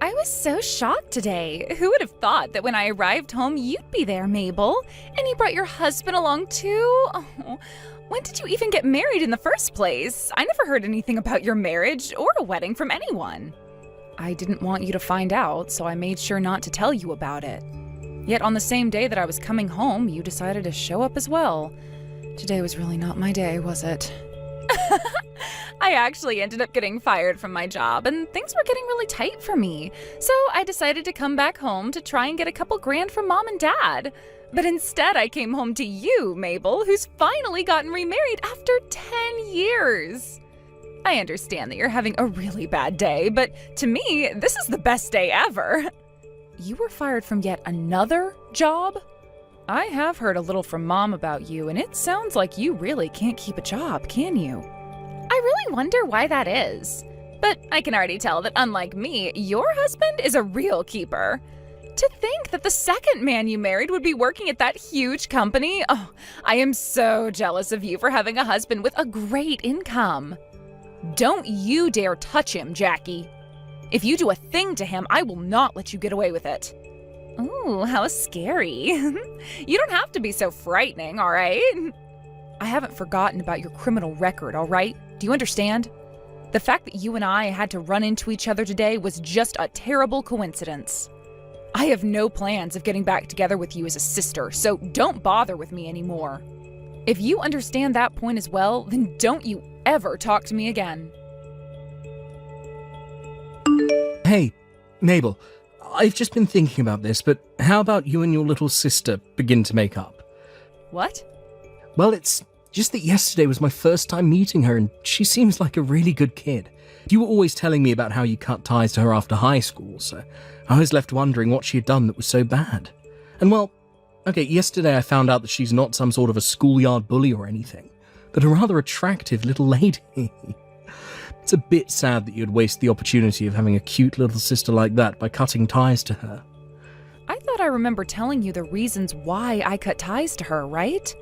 I was so shocked today. Who would have thought that when I arrived home, you'd be there, Mabel? And you brought your husband along too? Oh, when did you even get married in the first place? I never heard anything about your marriage or a wedding from anyone. I didn't want you to find out, so I made sure not to tell you about it. Yet on the same day that I was coming home, you decided to show up as well. Today was really not my day, was it? I actually ended up getting fired from my job, and things were getting really tight for me. So I decided to come back home to try and get a couple grand from Mom and Dad. But instead I came home to you, Mabel, who's finally gotten remarried after 10 years. I understand that you're having a really bad day, but to me, this is the best day ever. You were fired from yet another job? I have heard a little from Mom about you, and it sounds like you really can't keep a job, can you? I really wonder why that is. But I can already tell that unlike me, your husband is a real keeper. To think that the second man you married would be working at that huge company. Oh, I am so jealous of you for having a husband with a great income. Don't you dare touch him, Jackie. If you do a thing to him, I will not let you get away with it. Ooh, how scary. You don't have to be so frightening, all right? I haven't forgotten about your criminal record, all right? Do you understand? The fact that you and I had to run into each other today was just a terrible coincidence. I have no plans of getting back together with you as a sister, so don't bother with me anymore. If you understand that point as well, then don't you ever talk to me again. Hey, Mabel, I've just been thinking about this, but how about you and your little sister begin to make up? What? Well, it's just that yesterday was my first time meeting her, and she seems like a really good kid. You were always telling me about how you cut ties to her after high school, so I was left wondering what she had done that was so bad. And well, okay, yesterday I found out that she's not some sort of a schoolyard bully or anything, but a rather attractive little lady. It's a bit sad that you'd waste the opportunity of having a cute little sister like that by cutting ties to her. I thought I remember telling you the reasons why I cut ties to her, right?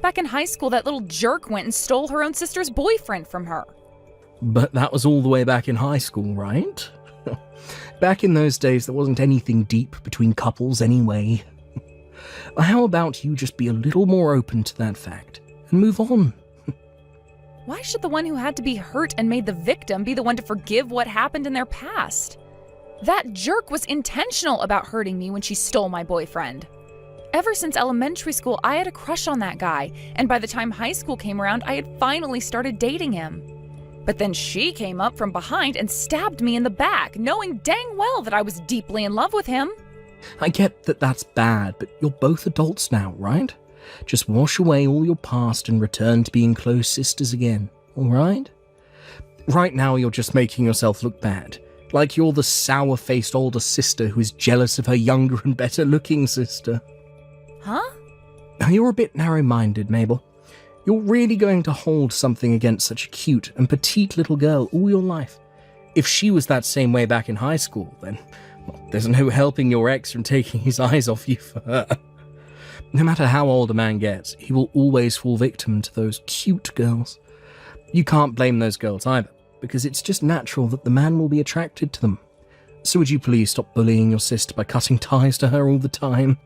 Back in high school, that little jerk went and stole her own sister's boyfriend from her. But that was all the way back in high school, right? Back in those days, there wasn't anything deep between couples anyway. How about you just be a little more open to that fact and move on? Why should the one who had to be hurt and made the victim be the one to forgive what happened in their past? That jerk was intentional about hurting me when she stole my boyfriend. Ever since elementary school, I had a crush on that guy, and by the time high school came around, I had finally started dating him. But then she came up from behind and stabbed me in the back, knowing dang well that I was deeply in love with him. I get that that's bad, but you're both adults now, right? Just wash away all your past and return to being close sisters again, alright? Right now you're just making yourself look bad, like you're the sour-faced older sister who is jealous of her younger and better-looking sister. Huh? You're a bit narrow-minded, Mabel. You're really going to hold something against such a cute and petite little girl all your life. If she was that same way back in high school, then well, there's no helping your ex from taking his eyes off you for her. No matter how old a man gets, he will always fall victim to those cute girls. You can't blame those girls either, because it's just natural that the man will be attracted to them. So would you please stop bullying your sister by cutting ties to her all the time?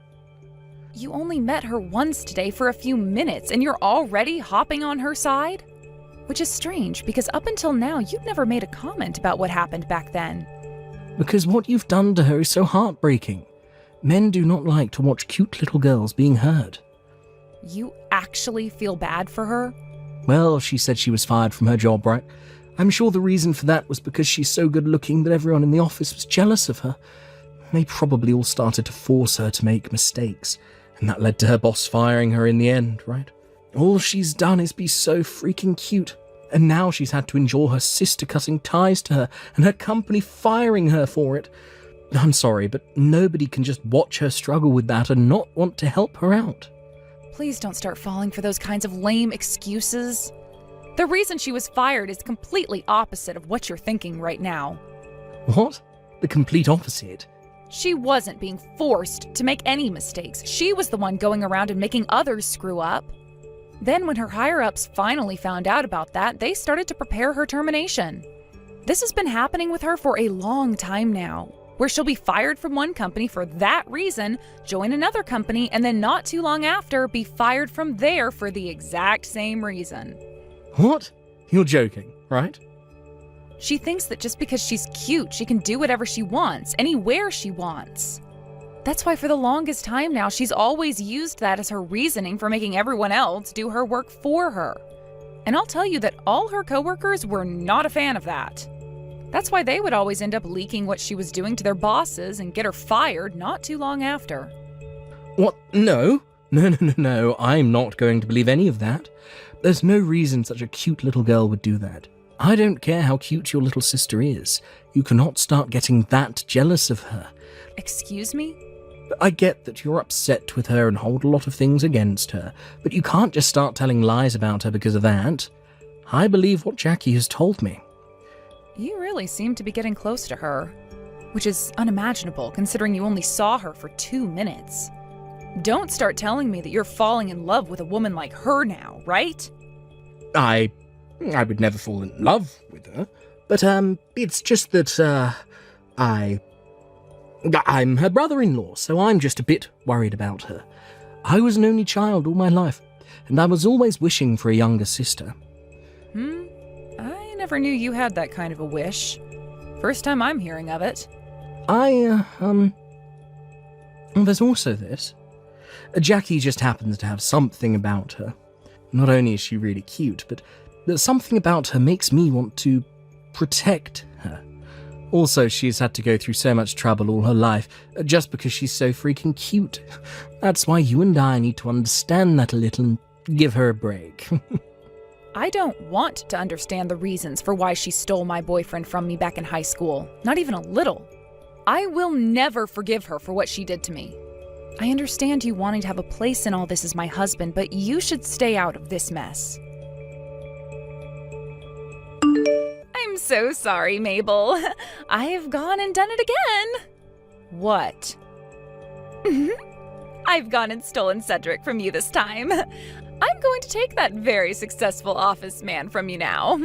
You only met her once today for a few minutes, and you're already hopping on her side? Which is strange, because up until now, you've never made a comment about what happened back then. Because what you've done to her is so heartbreaking. Men do not like to watch cute little girls being hurt. You actually feel bad for her? Well, she said she was fired from her job, right? I'm sure the reason for that was because she's so good looking that everyone in the office was jealous of her. They probably all started to force her to make mistakes, and that led to her boss firing her in the end, right? All she's done is be so freaking cute, and now she's had to endure her sister cutting ties to her and her company firing her for it. I'm sorry, but nobody can just watch her struggle with that and not want to help her out. Please don't start falling for those kinds of lame excuses. The reason she was fired is completely opposite of what you're thinking right now. What? The complete opposite? She wasn't being forced to make any mistakes. She was the one going around and making others screw up. Then when her higher-ups finally found out about that, they started to prepare her termination. This has been happening with her for a long time now. where she'll be fired from one company for that reason, join another company, and then not too long after be fired from there for the exact same reason. What? You're joking, right? She thinks that just because she's cute, she can do whatever she wants, anywhere she wants. That's why for the longest time now, she's always used that as her reasoning for making everyone else do her work for her. And I'll tell you that all her coworkers were not a fan of that. That's why they would always end up leaking what she was doing to their bosses and get her fired not too long after. What? No. No. I'm not going to believe any of that. There's no reason such a cute little girl would do that. I don't care how cute your little sister is. You cannot start getting that jealous of her. Excuse me? I get that you're upset with her and hold a lot of things against her, but you can't just start telling lies about her because of that. I believe what Jackie has told me. You really seem to be getting close to her, which is unimaginable considering you only saw her for 2 minutes. Don't start telling me that you're falling in love with a woman like her now, right? I would never fall in love with her, but it's just that I'm her brother-in-law, so I'm just a bit worried about her. I was an only child all my life, and I was always wishing for a younger sister. I never knew you had that kind of a wish. First time I'm hearing of it. There's also this. Jackie just happens to have something about her. Not only is she really cute, but something about her makes me want to protect her. Also, she's had to go through so much trouble all her life, just because she's so freaking cute. That's why you and I need to understand that a little and give her a break. I don't want to understand the reasons for why she stole my boyfriend from me back in high school. Not even a little. I will never forgive her for what she did to me. I understand you wanting to have a place in all this as my husband, but you should stay out of this mess. I'm so sorry, Mabel. I've gone and done it again. What? I've gone and stolen Cedric from you this time. I'm going to take that very successful office man from you now.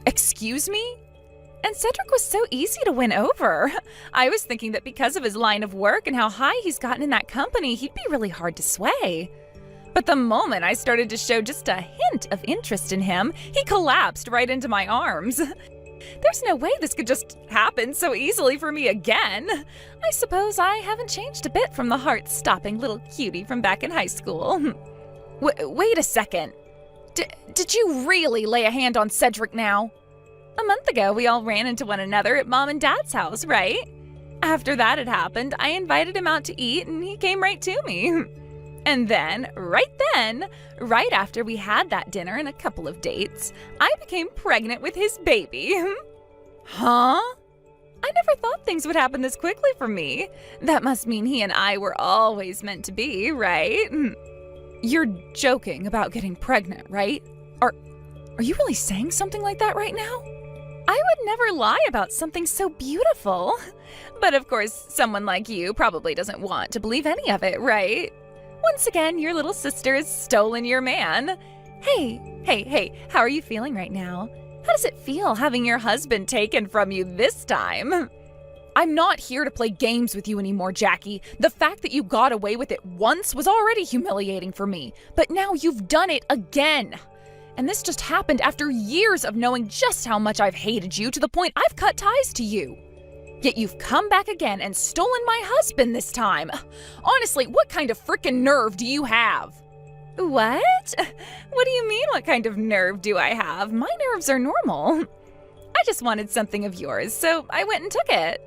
Excuse me? And Cedric was so easy to win over. I was thinking that because of his line of work and how high he's gotten in that company, he'd be really hard to sway. But the moment I started to show just a hint of interest in him, he collapsed right into my arms. There's no way this could just happen so easily for me again. I suppose I haven't changed a bit from the heart-stopping little cutie from back in high school. Wait a second. Did you really lay a hand on Cedric now? A month ago, we all ran into one another at Mom and Dad's house, right? After that had happened, I invited him out to eat and he came right to me. And then, right after we had that dinner and a couple of dates, I became pregnant with his baby. Huh? I never thought things would happen this quickly for me. That must mean he and I were always meant to be, right? You're joking about getting pregnant, right? Are you really saying something like that right now? I would never lie about something so beautiful. But of course, someone like you probably doesn't want to believe any of it, right? Once again, your little sister has stolen your man. Hey, how are you feeling right now? How does it feel having your husband taken from you this time? I'm not here to play games with you anymore, Jackie. The fact that you got away with it once was already humiliating for me, but now you've done it again. And this just happened after years of knowing just how much I've hated you to the point I've cut ties to you. Yet you've come back again and stolen my husband this time. Honestly, what kind of frickin' nerve do you have? What? What do you mean, what kind of nerve do I have? My nerves are normal. I just wanted something of yours, so I went and took it.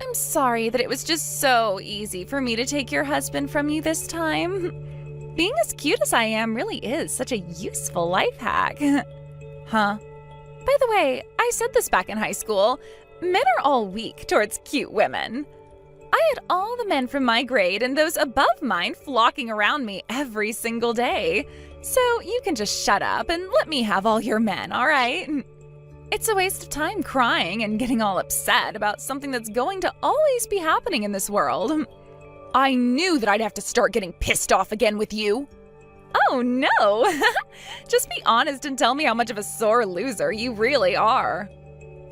I'm sorry that it was just so easy for me to take your husband from you this time. Being as cute as I am really is such a useful life hack. Huh? By the way, I said this back in high school. Men are all weak towards cute women. I had all the men from my grade and those above mine flocking around me every single day. So you can just shut up and let me have all your men, all right? It's a waste of time crying and getting all upset about something that's going to always be happening in this world. I knew that I'd have to start getting pissed off again with you. Oh no! Just be honest and tell me how much of a sore loser you really are.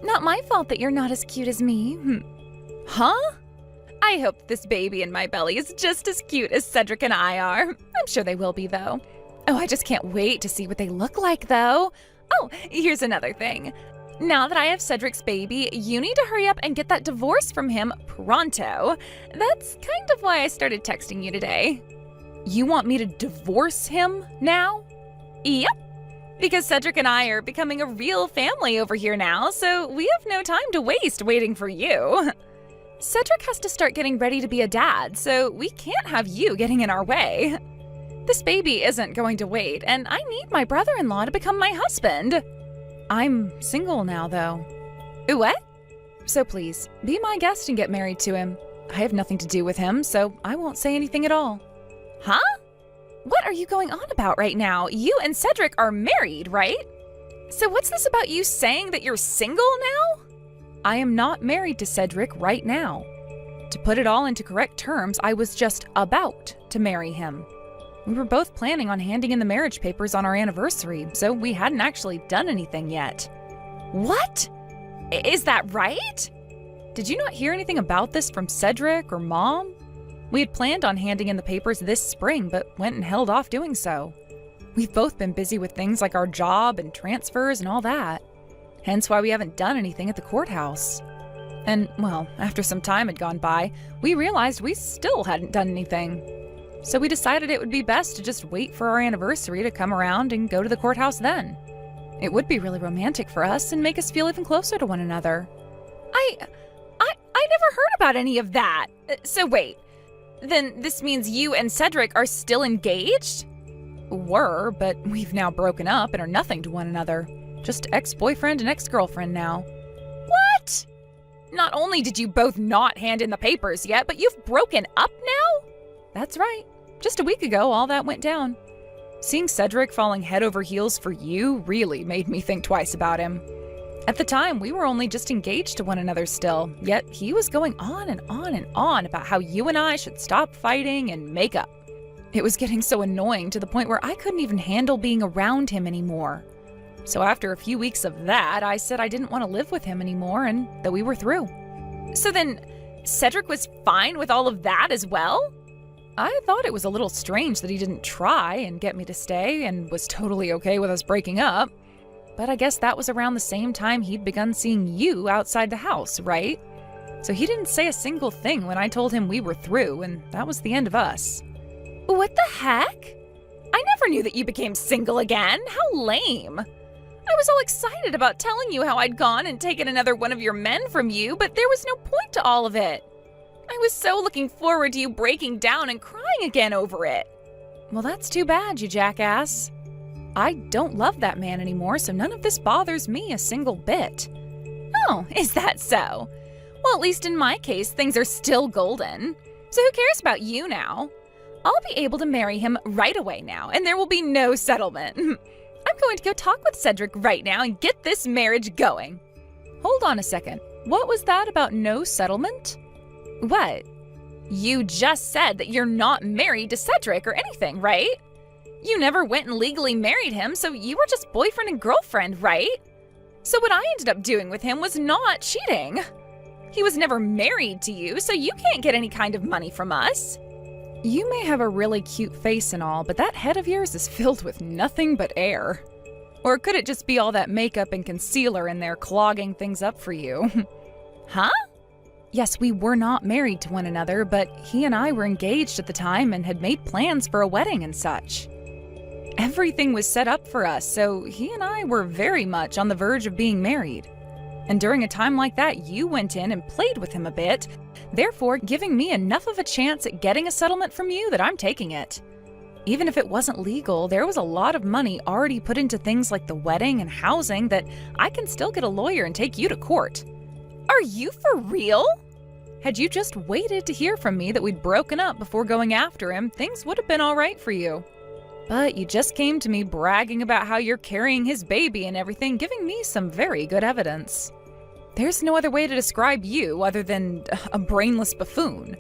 Not my fault that you're not as cute as me. Huh? I hope this baby in my belly is just as cute as Cedric and I are. I'm sure they will be, though. Oh, I just can't wait to see what they look like, though. Oh, here's another thing. Now that I have Cedric's baby, you need to hurry up and get that divorce from him pronto. That's kind of why I started texting you today. You want me to divorce him now? Yep. Because Cedric and I are becoming a real family over here now, so we have no time to waste waiting for you. Cedric has to start getting ready to be a dad, so we can't have you getting in our way. This baby isn't going to wait, and I need my brother-in-law to become my husband. I'm single now, though. What? So please, be my guest and get married to him. I have nothing to do with him, so I won't say anything at all. Huh? What are you going on about right now? You and Cedric are married, right? So what's this about you saying that you're single now? I am not married to Cedric right now. To put it all into correct terms, I was just about to marry him. We were both planning on handing in the marriage papers on our anniversary, so we hadn't actually done anything yet. What? Is that right? Did you not hear anything about this from Cedric or Mom? We had planned on handing in the papers this spring, but went and held off doing so. We've both been busy with things like our job and transfers and all that. Hence why we haven't done anything at the courthouse. And, well, after some time had gone by, we realized we still hadn't done anything. So we decided it would be best to just wait for our anniversary to come around and go to the courthouse then. It would be really romantic for us and make us feel even closer to one another. I never heard about any of that. So wait, then this means you and Cedric are still engaged? Were, but we've now broken up and are nothing to one another. Just ex-boyfriend and ex-girlfriend now. What? Not only did you both not hand in the papers yet, but you've broken up now? That's right. Just a week ago, all that went down. Seeing Cedric falling head over heels for you really made me think twice about him. At the time, we were only just engaged to one another still, yet he was going on and on and on about how you and I should stop fighting and make up. It was getting so annoying to the point where I couldn't even handle being around him anymore. So after a few weeks of that, I said I didn't want to live with him anymore and that we were through. So then, Cedric was fine with all of that as well? I thought it was a little strange that he didn't try and get me to stay and was totally okay with us breaking up. But I guess that was around the same time he'd begun seeing you outside the house, right? So he didn't say a single thing when I told him we were through, and that was the end of us. What the heck? I never knew that you became single again. How lame. I was all excited about telling you how I'd gone and taken another one of your men from you, but there was no point to all of it. I was so looking forward to you breaking down and crying again over it. Well, that's too bad, you jackass. I don't love that man anymore, so none of this bothers me a single bit. Oh, is that so? Well, at least in my case, things are still golden. So who cares about you now? I'll be able to marry him right away now, and there will be no settlement. I'm going to go talk with Cedric right now and get this marriage going. Hold on a second. What was that about no settlement? What? You just said that you're not married to Cedric or anything, right? You never went and legally married him, so you were just boyfriend and girlfriend, right? So what I ended up doing with him was not cheating. He was never married to you, so you can't get any kind of money from us. You may have a really cute face and all, but that head of yours is filled with nothing but air. Or could it just be all that makeup and concealer in there clogging things up for you? Huh? Yes, we were not married to one another, but he and I were engaged at the time and had made plans for a wedding and such. Everything was set up for us, so he and I were very much on the verge of being married. And during a time like that, you went in and played with him a bit, therefore giving me enough of a chance at getting a settlement from you that I'm taking it. Even if it wasn't legal, there was a lot of money already put into things like the wedding and housing that I can still get a lawyer and take you to court. Are you for real? Had you just waited to hear from me that we'd broken up before going after him, things would have been all right for you. But you just came to me bragging about how you're carrying his baby and everything, giving me some very good evidence. There's no other way to describe you other than a brainless buffoon.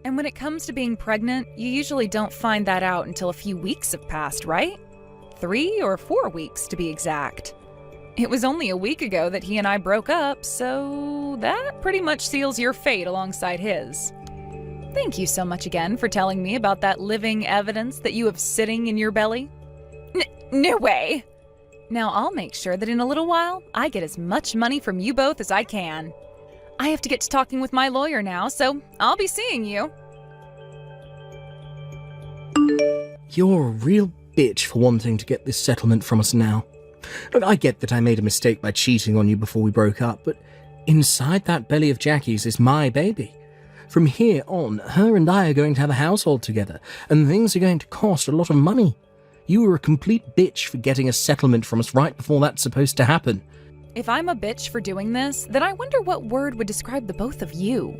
And when it comes to being pregnant, you usually don't find that out until a few weeks have passed, right? 3 or 4 weeks to be exact. It was only a week ago that he and I broke up, so that pretty much seals your fate alongside his. Thank you so much again for telling me about that living evidence that you have sitting in your belly. No way! Now I'll make sure that in a little while, I get as much money from you both as I can. I have to get to talking with my lawyer now, so I'll be seeing you. You're a real bitch for wanting to get this settlement from us now. Look, I get that I made a mistake by cheating on you before we broke up, but inside that belly of Jackie's is my baby. From here on, her and I are going to have a household together, and things are going to cost a lot of money. You were a complete bitch for getting a settlement from us right before that's supposed to happen. If I'm a bitch for doing this, then I wonder what word would describe the both of you.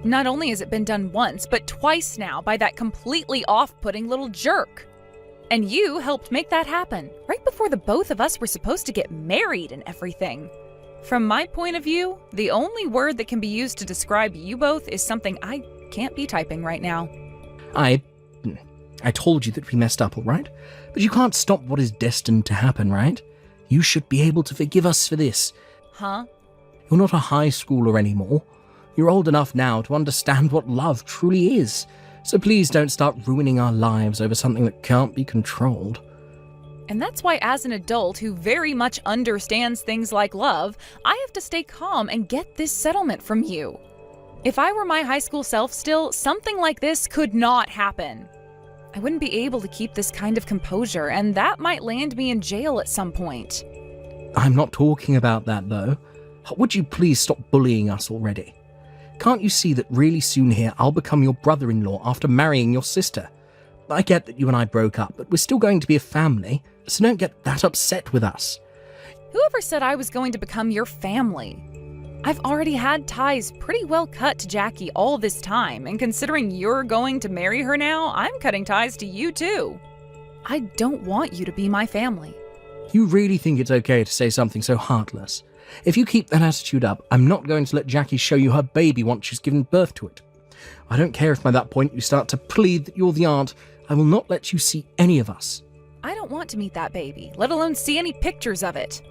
Not only has it been done once, but twice now by that completely off-putting little jerk. And you helped make that happen, right before the both of us were supposed to get married and everything. From my point of view, the only word that can be used to describe you both is something I can't be typing right now. I told you that we messed up, all right? But you can't stop what is destined to happen, right? You should be able to forgive us for this. Huh? You're not a high schooler anymore. You're old enough now to understand what love truly is. So please don't start ruining our lives over something that can't be controlled. And that's why as an adult who very much understands things like love, I have to stay calm and get this settlement from you. If I were my high school self still, something like this could not happen. I wouldn't be able to keep this kind of composure, and that might land me in jail at some point. I'm not talking about that, though. Would you please stop bullying us already? Can't you see that really soon here I'll become your brother-in-law after marrying your sister? I get that you and I broke up, but we're still going to be a family, so don't get that upset with us. Whoever said I was going to become your family? I've already had ties pretty well cut to Jackie all this time, and considering you're going to marry her now, I'm cutting ties to you too. I don't want you to be my family. You really think it's okay to say something so heartless? If you keep that attitude up, I'm not going to let Jackie show you her baby once she's given birth to it. I don't care if by that point you start to plead that you're the aunt. I will not let you see any of us. I don't want to meet that baby, let alone see any pictures of it.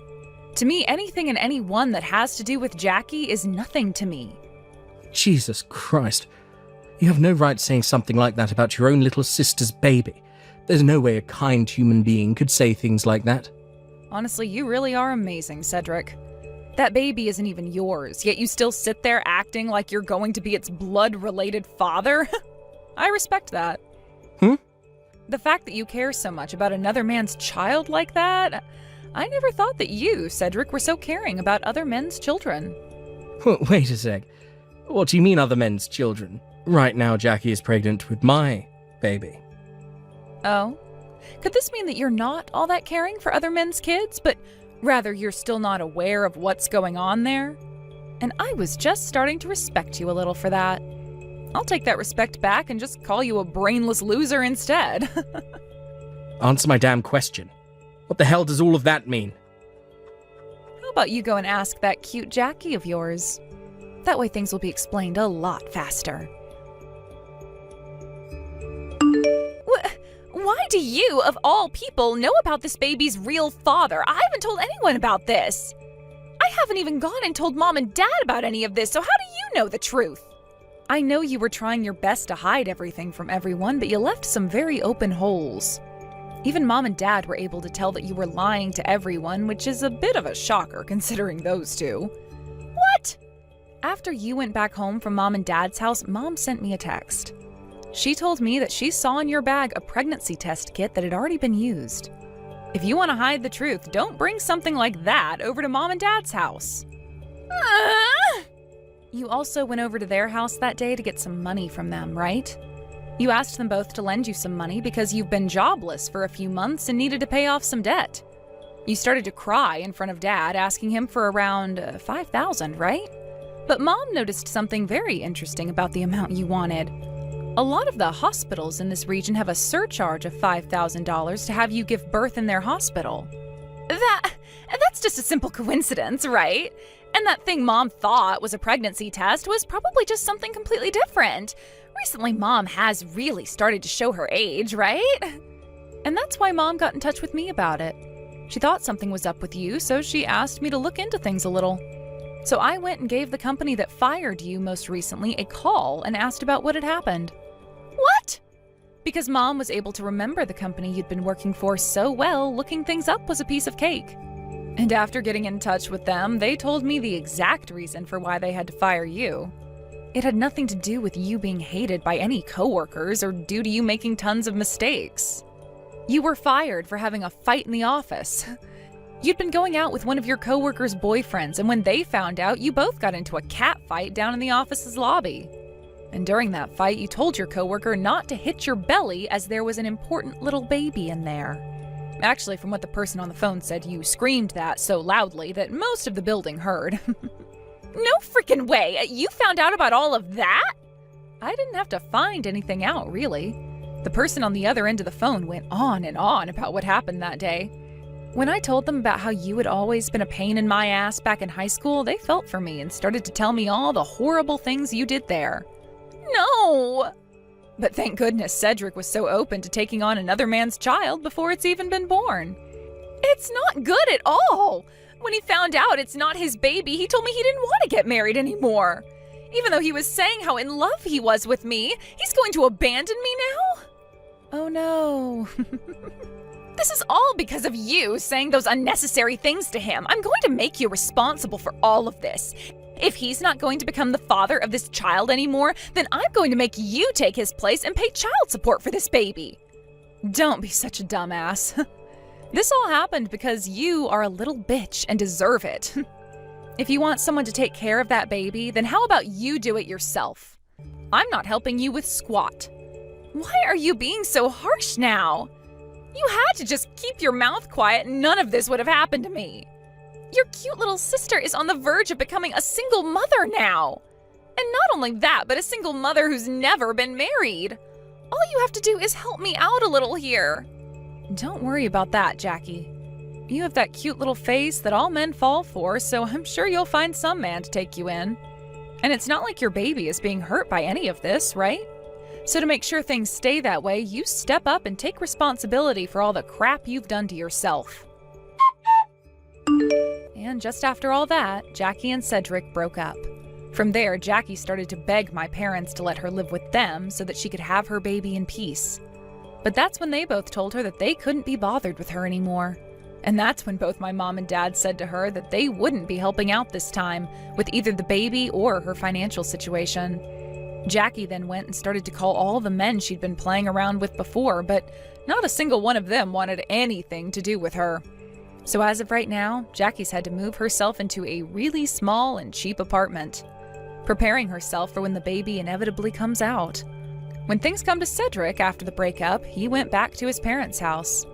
To me, anything and anyone that has to do with Jackie is nothing to me. Jesus Christ. You have no right saying something like that about your own little sister's baby. There's no way a kind human being could say things like that. Honestly, you really are amazing, Cedric. That baby isn't even yours, yet you still sit there acting like you're going to be its blood-related father? I respect that. The fact that you care so much about another man's child like that, I never thought that you, Cedric, were so caring about other men's children. Wait a sec. What do you mean other men's children? Right now Jackie is pregnant with my baby. Oh? Could this mean that you're not all that caring for other men's kids, but rather you're still not aware of what's going on there? And I was just starting to respect you a little for that. I'll take that respect back and just call you a brainless loser instead. Answer my damn question. What the hell does all of that mean? How about you go and ask that cute Jackie of yours? That way things will be explained a lot faster. Why do you, of all people, know about this baby's real father? I haven't told anyone about this. I haven't even gone and told Mom and Dad about any of this, so how do you know the truth? I know you were trying your best to hide everything from everyone, but you left some very open holes. Even Mom and Dad were able to tell that you were lying to everyone, which is a bit of a shocker considering those two. What? After you went back home from Mom and Dad's house, Mom sent me a text. She told me that she saw in your bag a pregnancy test kit that had already been used. If you want to hide the truth, don't bring something like that over to Mom and Dad's house. You also went over to their house that day to get some money from them, right? You asked them both to lend you some money because you've been jobless for a few months and needed to pay off some debt. You started to cry in front of Dad, asking him for around $5,000, right? But Mom noticed something very interesting about the amount you wanted. A lot of the hospitals in this region have a surcharge of $5,000 to have you give birth in their hospital. That's just a simple coincidence, right? And that thing Mom thought was a pregnancy test was probably just something completely different. Recently, Mom has really started to show her age, right? And that's why Mom got in touch with me about it. She thought something was up with you, so she asked me to look into things a little. So I went and gave the company that fired you most recently a call and asked about what had happened. What? Because Mom was able to remember the company you'd been working for so well, looking things up was a piece of cake. And after getting in touch with them, they told me the exact reason for why they had to fire you. It had nothing to do with you being hated by any coworkers or due to you making tons of mistakes. You were fired for having a fight in the office. You'd been going out with one of your coworkers' boyfriends, and when they found out, you both got into a cat fight down in the office's lobby. And during that fight, you told your coworker not to hit your belly as there was an important little baby in there. Actually, from what the person on the phone said, you screamed that so loudly that most of the building heard. No freaking way! You found out about all of that? I didn't have to find anything out, really. The person on the other end of the phone went on and on about what happened that day. When I told them about how you had always been a pain in my ass back in high school, they felt for me and started to tell me all the horrible things you did there. No! But thank goodness Cedric was so open to taking on another man's child before it's even been born. It's not good at all! When he found out it's not his baby, he told me he didn't want to get married anymore. Even though he was saying how in love he was with me, he's going to abandon me now? Oh no. This is all because of you saying those unnecessary things to him. I'm going to make you responsible for all of this. If he's not going to become the father of this child anymore, then I'm going to make you take his place and pay child support for this baby. Don't be such a dumbass. This all happened because you are a little bitch and deserve it. If you want someone to take care of that baby, then how about you do it yourself? I'm not helping you with squat. Why are you being so harsh now? You had to just keep your mouth quiet and none of this would have happened to me. Your cute little sister is on the verge of becoming a single mother now. And not only that, but a single mother who's never been married. All you have to do is help me out a little here. Don't worry about that, Jackie. You have that cute little face that all men fall for, so I'm sure you'll find some man to take you in. And it's not like your baby is being hurt by any of this, right? So to make sure things stay that way, you step up and take responsibility for all the crap you've done to yourself. And just after all that, Jackie and Cedric broke up. From there, Jackie started to beg my parents to let her live with them so that she could have her baby in peace. But that's when they both told her that they couldn't be bothered with her anymore. And that's when both my mom and dad said to her that they wouldn't be helping out this time with either the baby or her financial situation. Jackie then went and started to call all the men she'd been playing around with before, but not a single one of them wanted anything to do with her. So as of right now, Jackie's had to move herself into a really small and cheap apartment, preparing herself for when the baby inevitably comes out. When things come to Cedric after the breakup, he went back to his parents' house.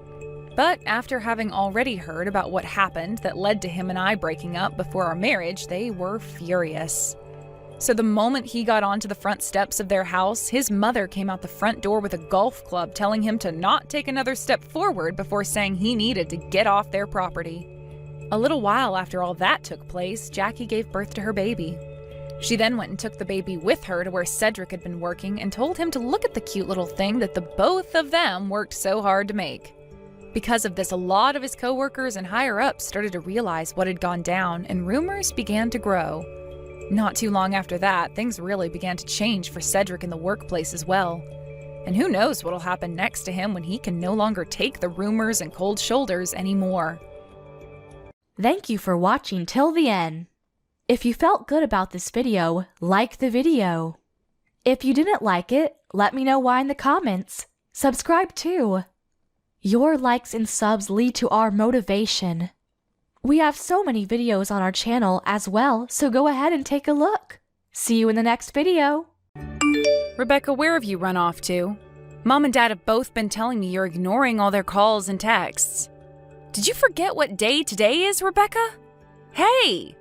But after having already heard about what happened that led to him and I breaking up before our marriage, they were furious. So the moment he got onto the front steps of their house, his mother came out the front door with a golf club telling him to not take another step forward before saying he needed to get off their property. A little while after all that took place, Jackie gave birth to her baby. She then went and took the baby with her to where Cedric had been working and told him to look at the cute little thing that the both of them worked so hard to make. Because of this, a lot of his coworkers and higher-ups started to realize what had gone down, and rumors began to grow. Not too long after that, things really began to change for Cedric in the workplace as well. And who knows what'll happen next to him when he can no longer take the rumors and cold shoulders anymore. Thank you for watching till the end. If you felt good about this video, like the video. If you didn't like it, let me know why in the comments. Subscribe too. Your likes and subs lead to our motivation. We have so many videos on our channel as well, so go ahead and take a look. See you in the next video. Rebecca, where have you run off to? Mom and Dad have both been telling me you're ignoring all their calls and texts. Did you forget what day today is, Rebecca? Hey!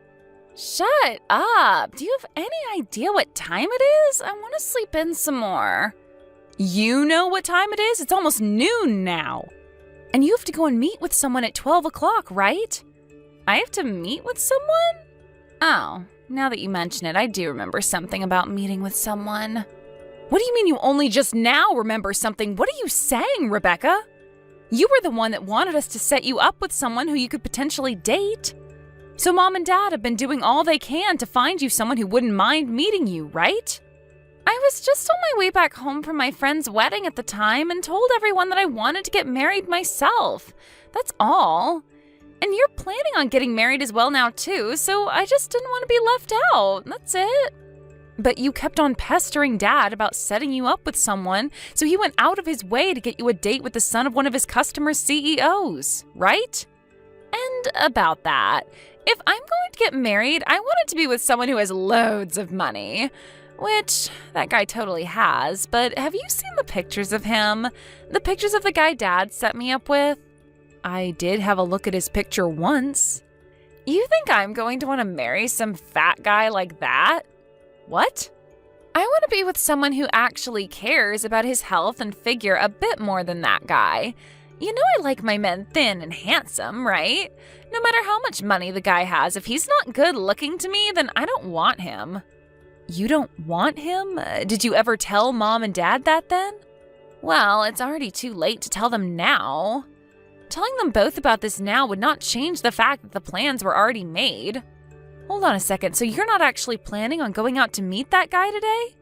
Shut up! Do you have any idea what time it is? I want to sleep in some more. You know what time it is? It's almost noon now. And you have to go and meet with someone at 12 o'clock, right? I have to meet with someone? Oh, now that you mention it, I do remember something about meeting with someone. What do you mean you only just now remember something? What are you saying, Rebecca? You were the one that wanted us to set you up with someone who you could potentially date. So Mom and Dad have been doing all they can to find you someone who wouldn't mind meeting you, right? I was just on my way back home from my friend's wedding at the time and told everyone that I wanted to get married myself. That's all. And you're planning on getting married as well now too, so I just didn't want to be left out. That's it. But you kept on pestering Dad about setting you up with someone, so he went out of his way to get you a date with the son of one of his customers' CEOs, right? And about that, if I'm going to get married, I want it to be with someone who has loads of money. Which, that guy totally has, but have you seen the pictures of him? The pictures of the guy Dad set me up with? I did have a look at his picture once. You think I'm going to want to marry some fat guy like that? What? I want to be with someone who actually cares about his health and figure a bit more than that guy. You know I like my men thin and handsome, right? No matter how much money the guy has, if he's not good looking to me, then I don't want him. You don't want him? Did you ever tell Mom and Dad that then? Well, it's already too late to tell them now. Telling them both about this now would not change the fact that the plans were already made. Hold on a second, so you're not actually planning on going out to meet that guy today?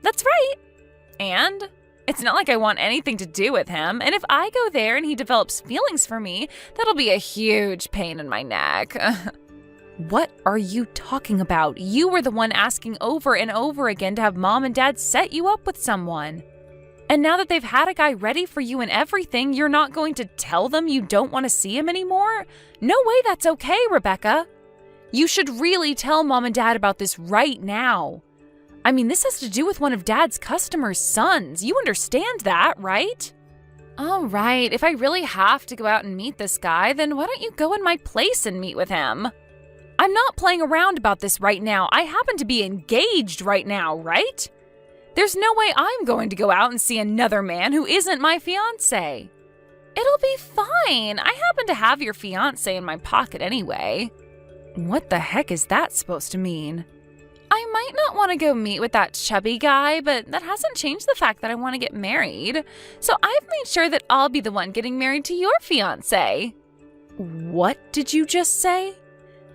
That's right. And it's not like I want anything to do with him, and if I go there and he develops feelings for me, that'll be a huge pain in my neck. What are you talking about? You were the one asking over and over again to have Mom and Dad set you up with someone. And now that they've had a guy ready for you and everything, you're not going to tell them you don't want to see him anymore? No way that's okay, Rebecca. You should really tell Mom and Dad about this right now. I mean, this has to do with one of Dad's customers' sons. You understand that, right? All right, if I really have to go out and meet this guy, then why don't you go in my place and meet with him? I'm not playing around about this right now. I happen to be engaged right now, right? There's no way I'm going to go out and see another man who isn't my fiancé. It'll be fine. I happen to have your fiancé in my pocket anyway. What the heck is that supposed to mean? I might not want to go meet with that chubby guy, but that hasn't changed the fact that I want to get married. So I've made sure that I'll be the one getting married to your fiancé. What did you just say?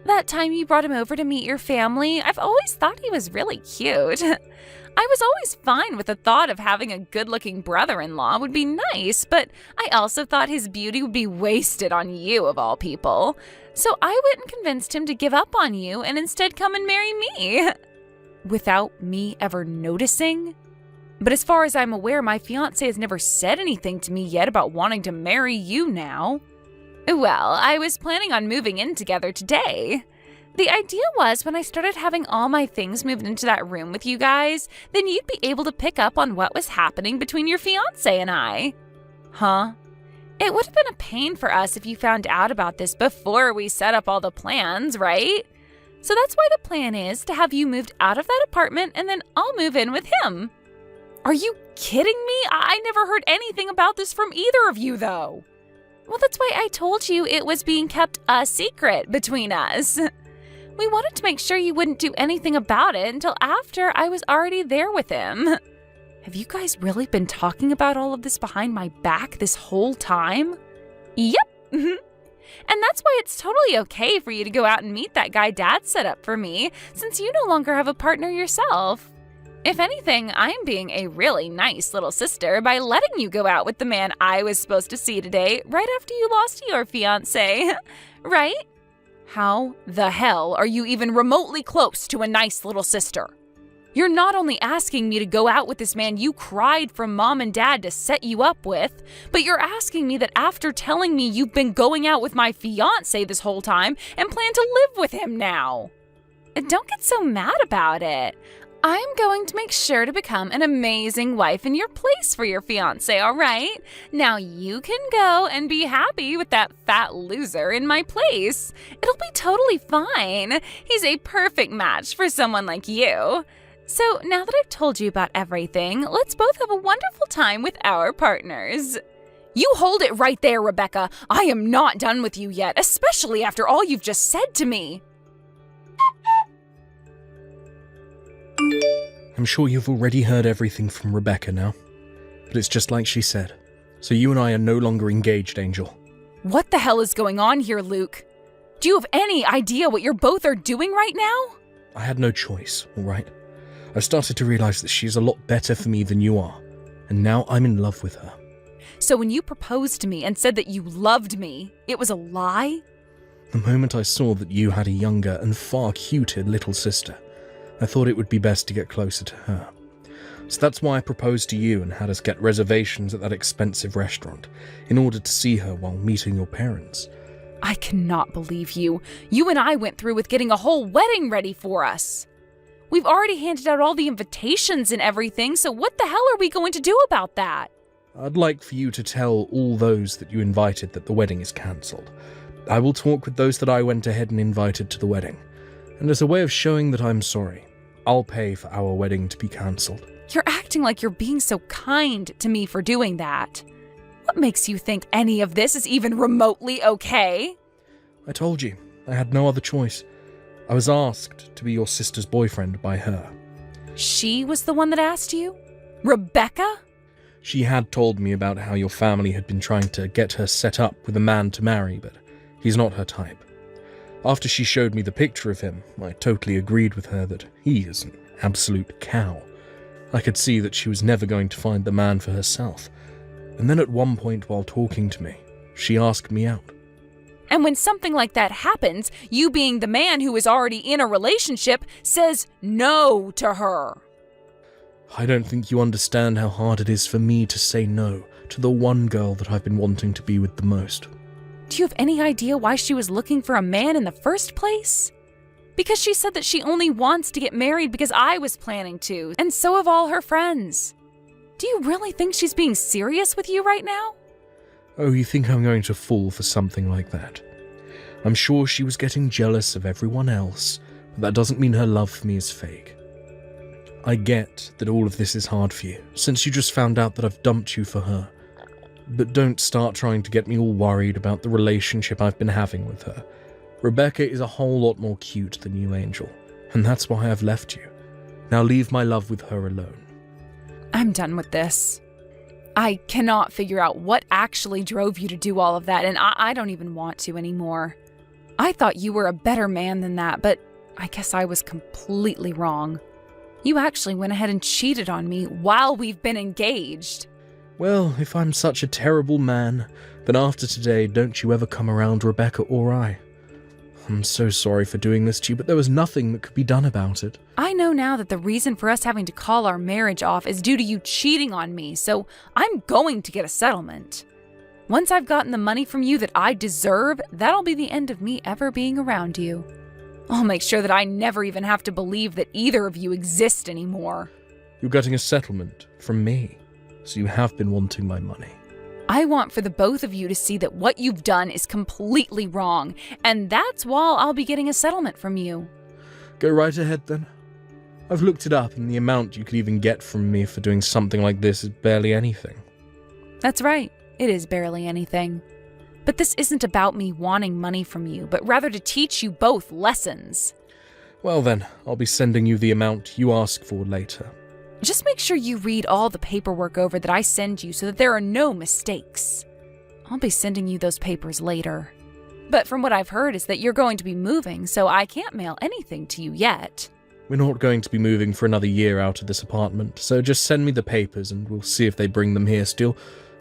That time you brought him over to meet your family, I've always thought he was really cute. I was always fine with the thought of having a good-looking brother-in-law would be nice, but I also thought his beauty would be wasted on you, of all people. So I went and convinced him to give up on you and instead come and marry me. Without me ever noticing? But as far as I'm aware, my fiancé has never said anything to me yet about wanting to marry you now. Well, I was planning on moving in together today. The idea was when I started having all my things moved into that room with you guys, then you'd be able to pick up on what was happening between your fiancé and I. Huh? It would have been a pain for us if you found out about this before we set up all the plans, right? So that's why the plan is to have you moved out of that apartment and then I'll move in with him. Are you kidding me? I never heard anything about this from either of you, though. Well, that's why I told you it was being kept a secret between us. We wanted to make sure you wouldn't do anything about it until after I was already there with him. Have you guys really been talking about all of this behind my back this whole time? Yep. And that's why it's totally okay for you to go out and meet that guy Dad set up for me, since you no longer have a partner yourself. If anything, I'm being a really nice little sister by letting you go out with the man I was supposed to see today right after you lost your fiancé, right? How the hell are you even remotely close to a nice little sister? You're not only asking me to go out with this man you cried from Mom and Dad to set you up with, but you're asking me that after telling me you've been going out with my fiancé this whole time and plan to live with him now. Don't get so mad about it. I'm going to make sure to become an amazing wife in your place for your fiancé, all right? Now you can go and be happy with that fat loser in my place. It'll be totally fine. He's a perfect match for someone like you. So now that I've told you about everything, let's both have a wonderful time with our partners. You hold it right there, Rebecca. I am not done with you yet, especially after all you've just said to me. I'm sure you've already heard everything from Rebecca now, but it's just like she said. So you and I are no longer engaged, Angel. What the hell is going on here, Luke? Do you have any idea what you're both are doing right now? I had no choice, all right? I've started to realize that she's a lot better for me than you are, and now I'm in love with her. So when you proposed to me and said that you loved me, it was a lie? The moment I saw that you had a younger and far cuter little sister, I thought it would be best to get closer to her. So that's why I proposed to you and had us get reservations at that expensive restaurant, in order to see her while meeting your parents. I cannot believe you. You and I went through with getting a whole wedding ready for us. We've already handed out all the invitations and everything, so what the hell are we going to do about that? I'd like for you to tell all those that you invited that the wedding is cancelled. I will talk with those that I went ahead and invited to the wedding. And as a way of showing that I'm sorry, I'll pay for our wedding to be cancelled. You're acting like you're being so kind to me for doing that. What makes you think any of this is even remotely okay? I told you, I had no other choice. I was asked to be your sister's boyfriend by her. She was the one that asked you? Rebecca? She had told me about how your family had been trying to get her set up with a man to marry, but he's not her type. After she showed me the picture of him, I totally agreed with her that he is an absolute cow. I could see that she was never going to find the man for herself. And then at one point while talking to me, she asked me out. And when something like that happens, you being the man who is already in a relationship says no to her. I don't think you understand how hard it is for me to say no to the one girl that I've been wanting to be with the most. Do you have any idea why she was looking for a man in the first place? Because she said that she only wants to get married because I was planning to, and so have all her friends. Do you really think she's being serious with you right now? Oh, you think I'm going to fall for something like that? I'm sure she was getting jealous of everyone else, but that doesn't mean her love for me is fake. I get that all of this is hard for you, since you just found out that I've dumped you for her. But don't start trying to get me all worried about the relationship I've been having with her. Rebecca is a whole lot more cute than you, Angel, and that's why I've left you. Now leave my love with her alone. I'm done with this. I cannot figure out what actually drove you to do all of that, and I don't even want to anymore. I thought you were a better man than that, but I guess I was completely wrong. You actually went ahead and cheated on me while we've been engaged. Well, if I'm such a terrible man, then after today, don't you ever come around Rebecca or I. I'm so sorry for doing this to you, but there was nothing that could be done about it. I know now that the reason for us having to call our marriage off is due to you cheating on me, so I'm going to get a settlement. Once I've gotten the money from you that I deserve, that'll be the end of me ever being around you. I'll make sure that I never even have to believe that either of you exist anymore. You're getting a settlement from me, so you have been wanting my money. I want for the both of you to see that what you've done is completely wrong, and that's why I'll be getting a settlement from you. Go right ahead then. I've looked it up, and the amount you could even get from me for doing something like this is barely anything. That's right, it is barely anything. But this isn't about me wanting money from you, but rather to teach you both lessons. Well then, I'll be sending you the amount you ask for later. Just make sure you read all the paperwork over that I send you so that there are no mistakes. I'll be sending you those papers later. But from what I've heard is that you're going to be moving, so I can't mail anything to you yet. We're not going to be moving for another year out of this apartment, so just send me the papers and we'll see if they bring them here still.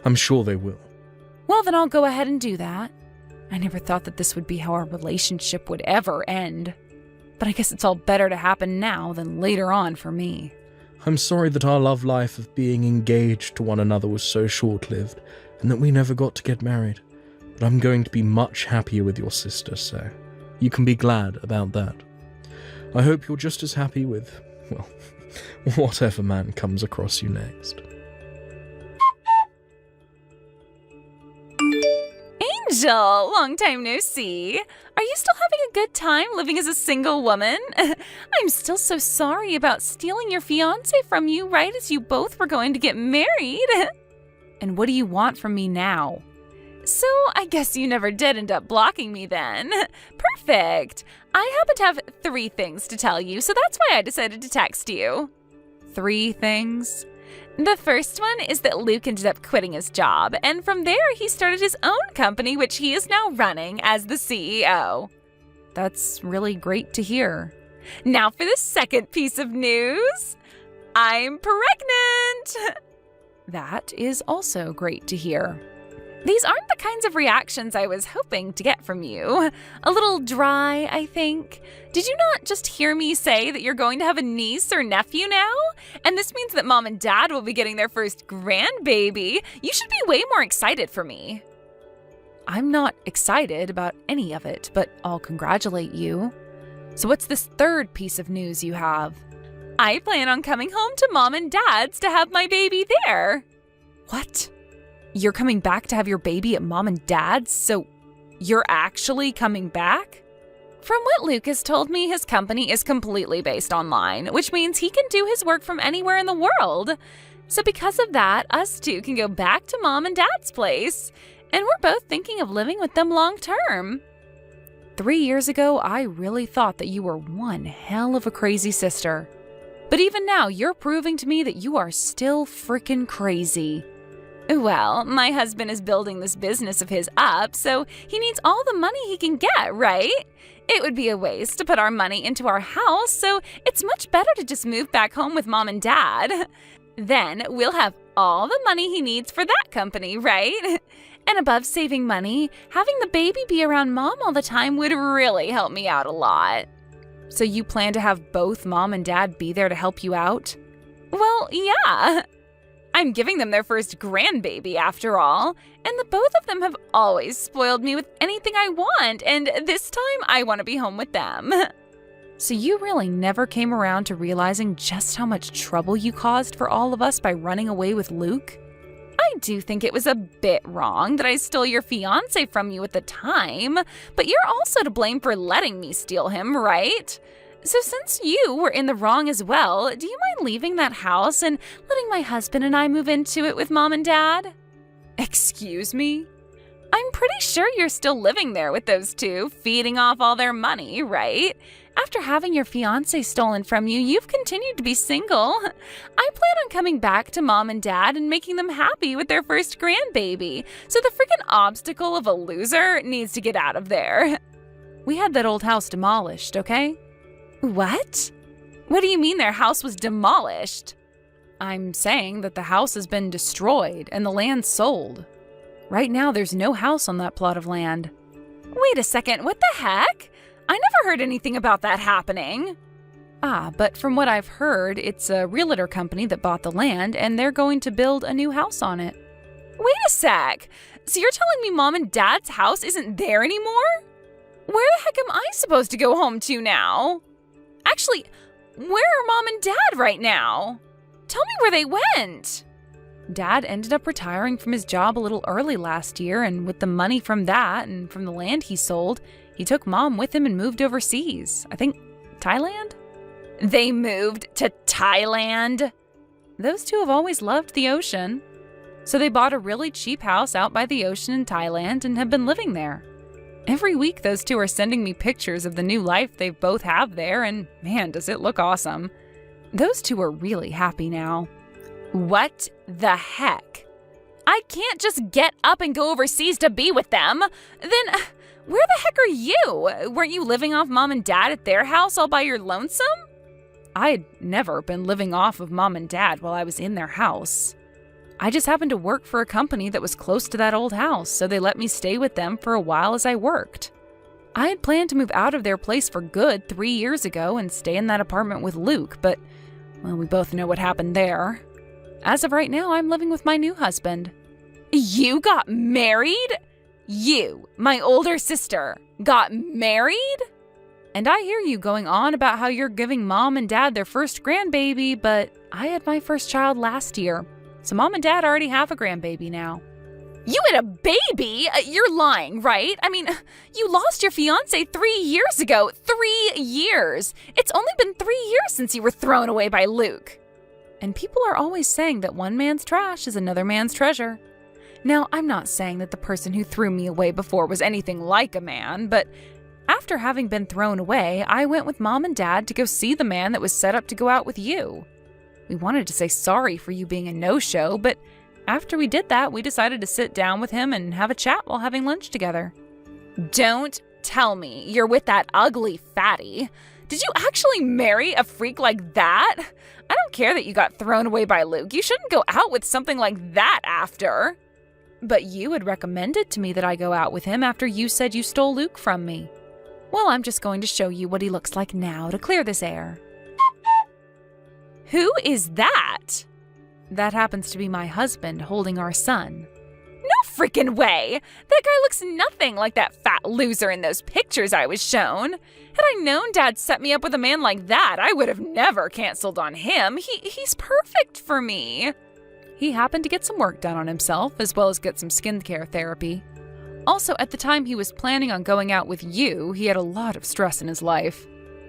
I'm sure they will. Well, then I'll go ahead and do that. I never thought that this would be how our relationship would ever end. But I guess it's all better to happen now than later on for me. I'm sorry that our love life of being engaged to one another was so short-lived, and that we never got to get married. But I'm going to be much happier with your sister, so you can be glad about that. I hope you're just as happy with, well, whatever man comes across you next. Angel, long time no see. Are you still having a good time living as a single woman? I'm still so sorry about stealing your fiancé from you right as you both were going to get married. And what do you want from me now? So I guess you never did end up blocking me then. Perfect. I happen to have 3 things to tell you, so that's why I decided to text you. 3 things? The first one is that Luke ended up quitting his job, and from there he started his own company, which he is now running as the CEO. That's really great to hear. Now for the second piece of news. I'm pregnant! That is also great to hear. These aren't the kinds of reactions I was hoping to get from you. A little dry, I think. Did you not just hear me say that you're going to have a niece or nephew now? And this means that Mom and Dad will be getting their first grandbaby. You should be way more excited for me. I'm not excited about any of it, but I'll congratulate you. So what's this third piece of news you have? I plan on coming home to Mom and Dad's to have my baby there. What? You're coming back to have your baby at Mom and Dad's? So you're actually coming back? From what Luke has told me, his company is completely based online, which means he can do his work from anywhere in the world. So because of that, us two can go back to Mom and Dad's place. And we're both thinking of living with them long term. 3 years ago, I really thought that you were one hell of a crazy sister. But even now, you're proving to me that you are still freaking crazy. Well, my husband is building this business of his up, so he needs all the money he can get, right? It would be a waste to put our money into our house, so it's much better to just move back home with Mom and Dad. Then we'll have all the money he needs for that company, right? And above saving money, having the baby be around Mom all the time would really help me out a lot. So you plan to have both Mom and Dad be there to help you out? Well, yeah. I'm giving them their first grandbaby after all, and the both of them have always spoiled me with anything I want, and this time I want to be home with them. So you really never came around to realizing just how much trouble you caused for all of us by running away with Luke? I do think it was a bit wrong that I stole your fiancé from you at the time, but you're also to blame for letting me steal him, right? So since you were in the wrong as well, do you mind leaving that house and letting my husband and I move into it with Mom and Dad? Excuse me? I'm pretty sure you're still living there with those two, feeding off all their money, right? After having your fiancé stolen from you, you've continued to be single. I plan on coming back to Mom and Dad and making them happy with their first grandbaby, so the freaking obstacle of a loser needs to get out of there. We had that old house demolished, okay? What? What do you mean their house was demolished? I'm saying that the house has been destroyed and the land sold. Right now, there's no house on that plot of land. Wait a second, what the heck? I never heard anything about that happening. But from what I've heard, it's a realtor company that bought the land and they're going to build a new house on it. Wait a sec. So you're telling me Mom and Dad's house isn't there anymore? Where the heck am I supposed to go home to now? Actually, where are Mom and Dad right now? Tell me where they went. Dad ended up retiring from his job a little early last year, and with the money from that and from the land he sold, he took Mom with him and moved overseas. I think Thailand? They moved to Thailand? Those two have always loved the ocean. So they bought a really cheap house out by the ocean in Thailand and have been living there. Every week those two are sending me pictures of the new life they both have there, and man, does it look awesome. Those two are really happy now. What the heck? I can't just get up and go overseas to be with them. Then where the heck are you? Weren't you living off Mom and Dad at their house all by your lonesome? I'd never been living off of Mom and Dad while I was in their house. I just happened to work for a company that was close to that old house, so they let me stay with them for a while as I worked. I had planned to move out of their place for good 3 years ago and stay in that apartment with Luke, but, well, we both know what happened there. As of right now, I'm living with my new husband. You got married? You, my older sister, got married? And I hear you going on about how you're giving Mom and Dad their first grandbaby, but I had my first child last year. So Mom and Dad already have a grandbaby now. You had a baby? You're lying, right? I mean, you lost your fiancé 3 years ago. 3 years. It's only been 3 years since you were thrown away by Luke. And people are always saying that one man's trash is another man's treasure. Now, I'm not saying that the person who threw me away before was anything like a man, but after having been thrown away, I went with Mom and Dad to go see the man that was set up to go out with you. We wanted to say sorry for you being a no-show, but after we did that, we decided to sit down with him and have a chat while having lunch together. Don't tell me you're with that ugly fatty. Did you actually marry a freak like that? I don't care that you got thrown away by Luke. You shouldn't go out with something like that after. But you had recommended to me that I go out with him after you said you stole Luke from me. Well, I'm just going to show you what he looks like now to clear this air. Who is that? That happens to be my husband holding our son. No freaking way! That guy looks nothing like that fat loser in those pictures I was shown. Had I known Dad set me up with a man like that, I would have never canceled on him. He's perfect for me. He happened to get some work done on himself, as well as get some skincare therapy. Also, at the time he was planning on going out with you, he had a lot of stress in his life.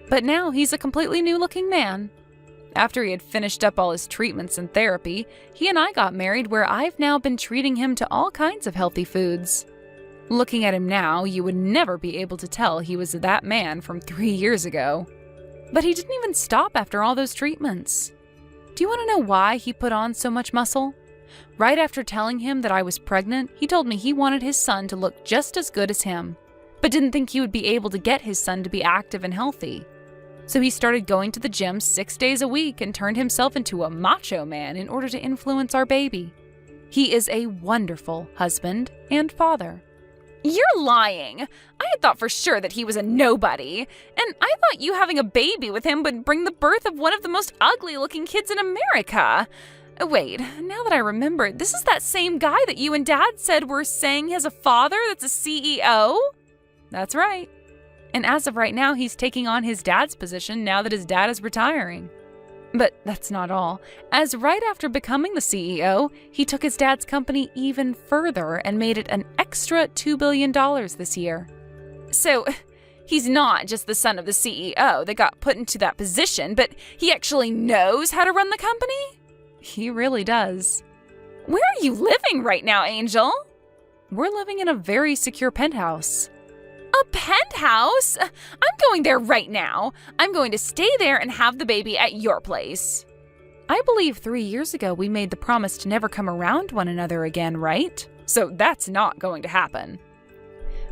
But now he's a completely new-looking man. After he had finished up all his treatments and therapy, he and I got married, where I've now been treating him to all kinds of healthy foods. Looking at him now, you would never be able to tell he was that man from 3 years ago. But he didn't even stop after all those treatments. Do you want to know why he put on so much muscle? Right after telling him that I was pregnant, he told me he wanted his son to look just as good as him, but didn't think he would be able to get his son to be active and healthy. So he started going to the gym 6 days a week and turned himself into a macho man in order to influence our baby. He is a wonderful husband and father. You're lying. I had thought for sure that he was a nobody, and I thought you having a baby with him would bring the birth of one of the most ugly-looking kids in America. Wait, now that I remember, this is that same guy that you and Dad said were saying has a father that's a CEO? That's right. And as of right now, he's taking on his dad's position now that his dad is retiring. But that's not all, as right after becoming the CEO, he took his dad's company even further and made it an extra $2 billion this year. So, he's not just the son of the CEO that got put into that position, but he actually knows how to run the company? He really does. Where are you living right now, Angel? We're living in a very secure penthouse. A penthouse? I'm going there right now. I'm going to stay there and have the baby at your place. I believe 3 years ago we made the promise to never come around one another again, right? So that's not going to happen.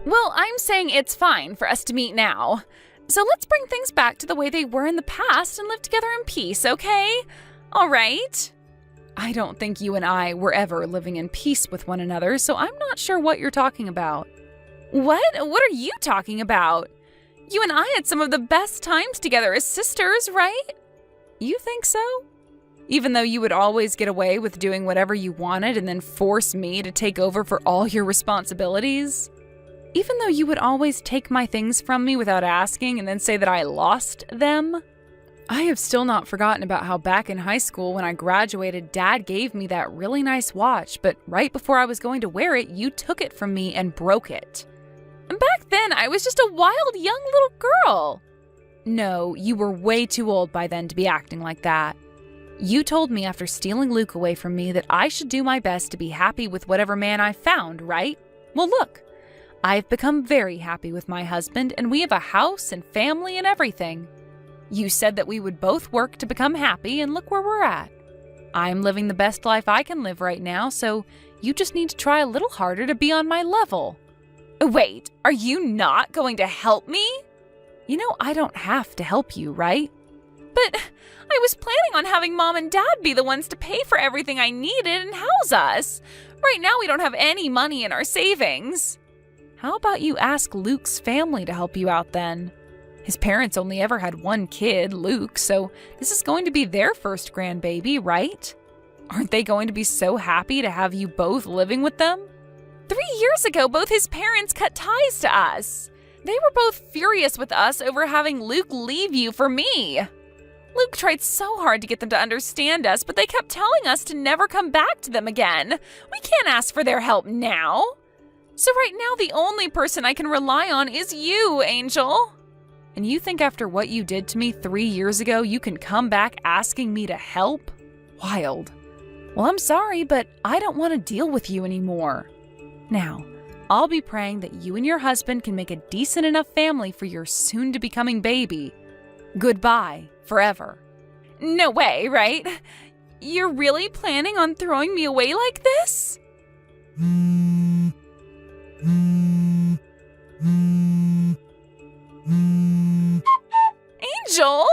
Well, I'm saying it's fine for us to meet now. So let's bring things back to the way they were in the past and live together in peace, okay? All right? I don't think you and I were ever living in peace with one another, so I'm not sure what you're talking about. What? What are you talking about? You and I had some of the best times together as sisters, right? You think so? Even though you would always get away with doing whatever you wanted and then force me to take over for all your responsibilities? Even though you would always take my things from me without asking and then say that I lost them? I have still not forgotten about how back in high school when I graduated, Dad gave me that really nice watch, but right before I was going to wear it, you took it from me and broke it. And back then, I was just a wild young little girl. No, you were way too old by then to be acting like that. You told me after stealing Luke away from me that I should do my best to be happy with whatever man I found, right? Well, look, I've become very happy with my husband, and we have a house and family and everything. You said that we would both work to become happy, and look where we're at. I'm living the best life I can live right now, so you just need to try a little harder to be on my level. Wait, are you not going to help me? You know I don't have to help you, right? But I was planning on having Mom and Dad be the ones to pay for everything I needed and house us. Right now we don't have any money in our savings. How about you ask Luke's family to help you out then? His parents only ever had one kid, Luke, so this is going to be their first grandbaby, right? Aren't they going to be so happy to have you both living with them? 3 years ago, both his parents cut ties to us. They were both furious with us over having Luke leave you for me. Luke tried so hard to get them to understand us, but they kept telling us to never come back to them again. We can't ask for their help now. So right now, the only person I can rely on is you, Angel. And you think after what you did to me 3 years ago, you can come back asking me to help? Wild. Well, I'm sorry, but I don't want to deal with you anymore. Now, I'll be praying that you and your husband can make a decent enough family for your soon-to-becoming baby. Goodbye, forever. No way, right? You're really planning on throwing me away like this? Angel!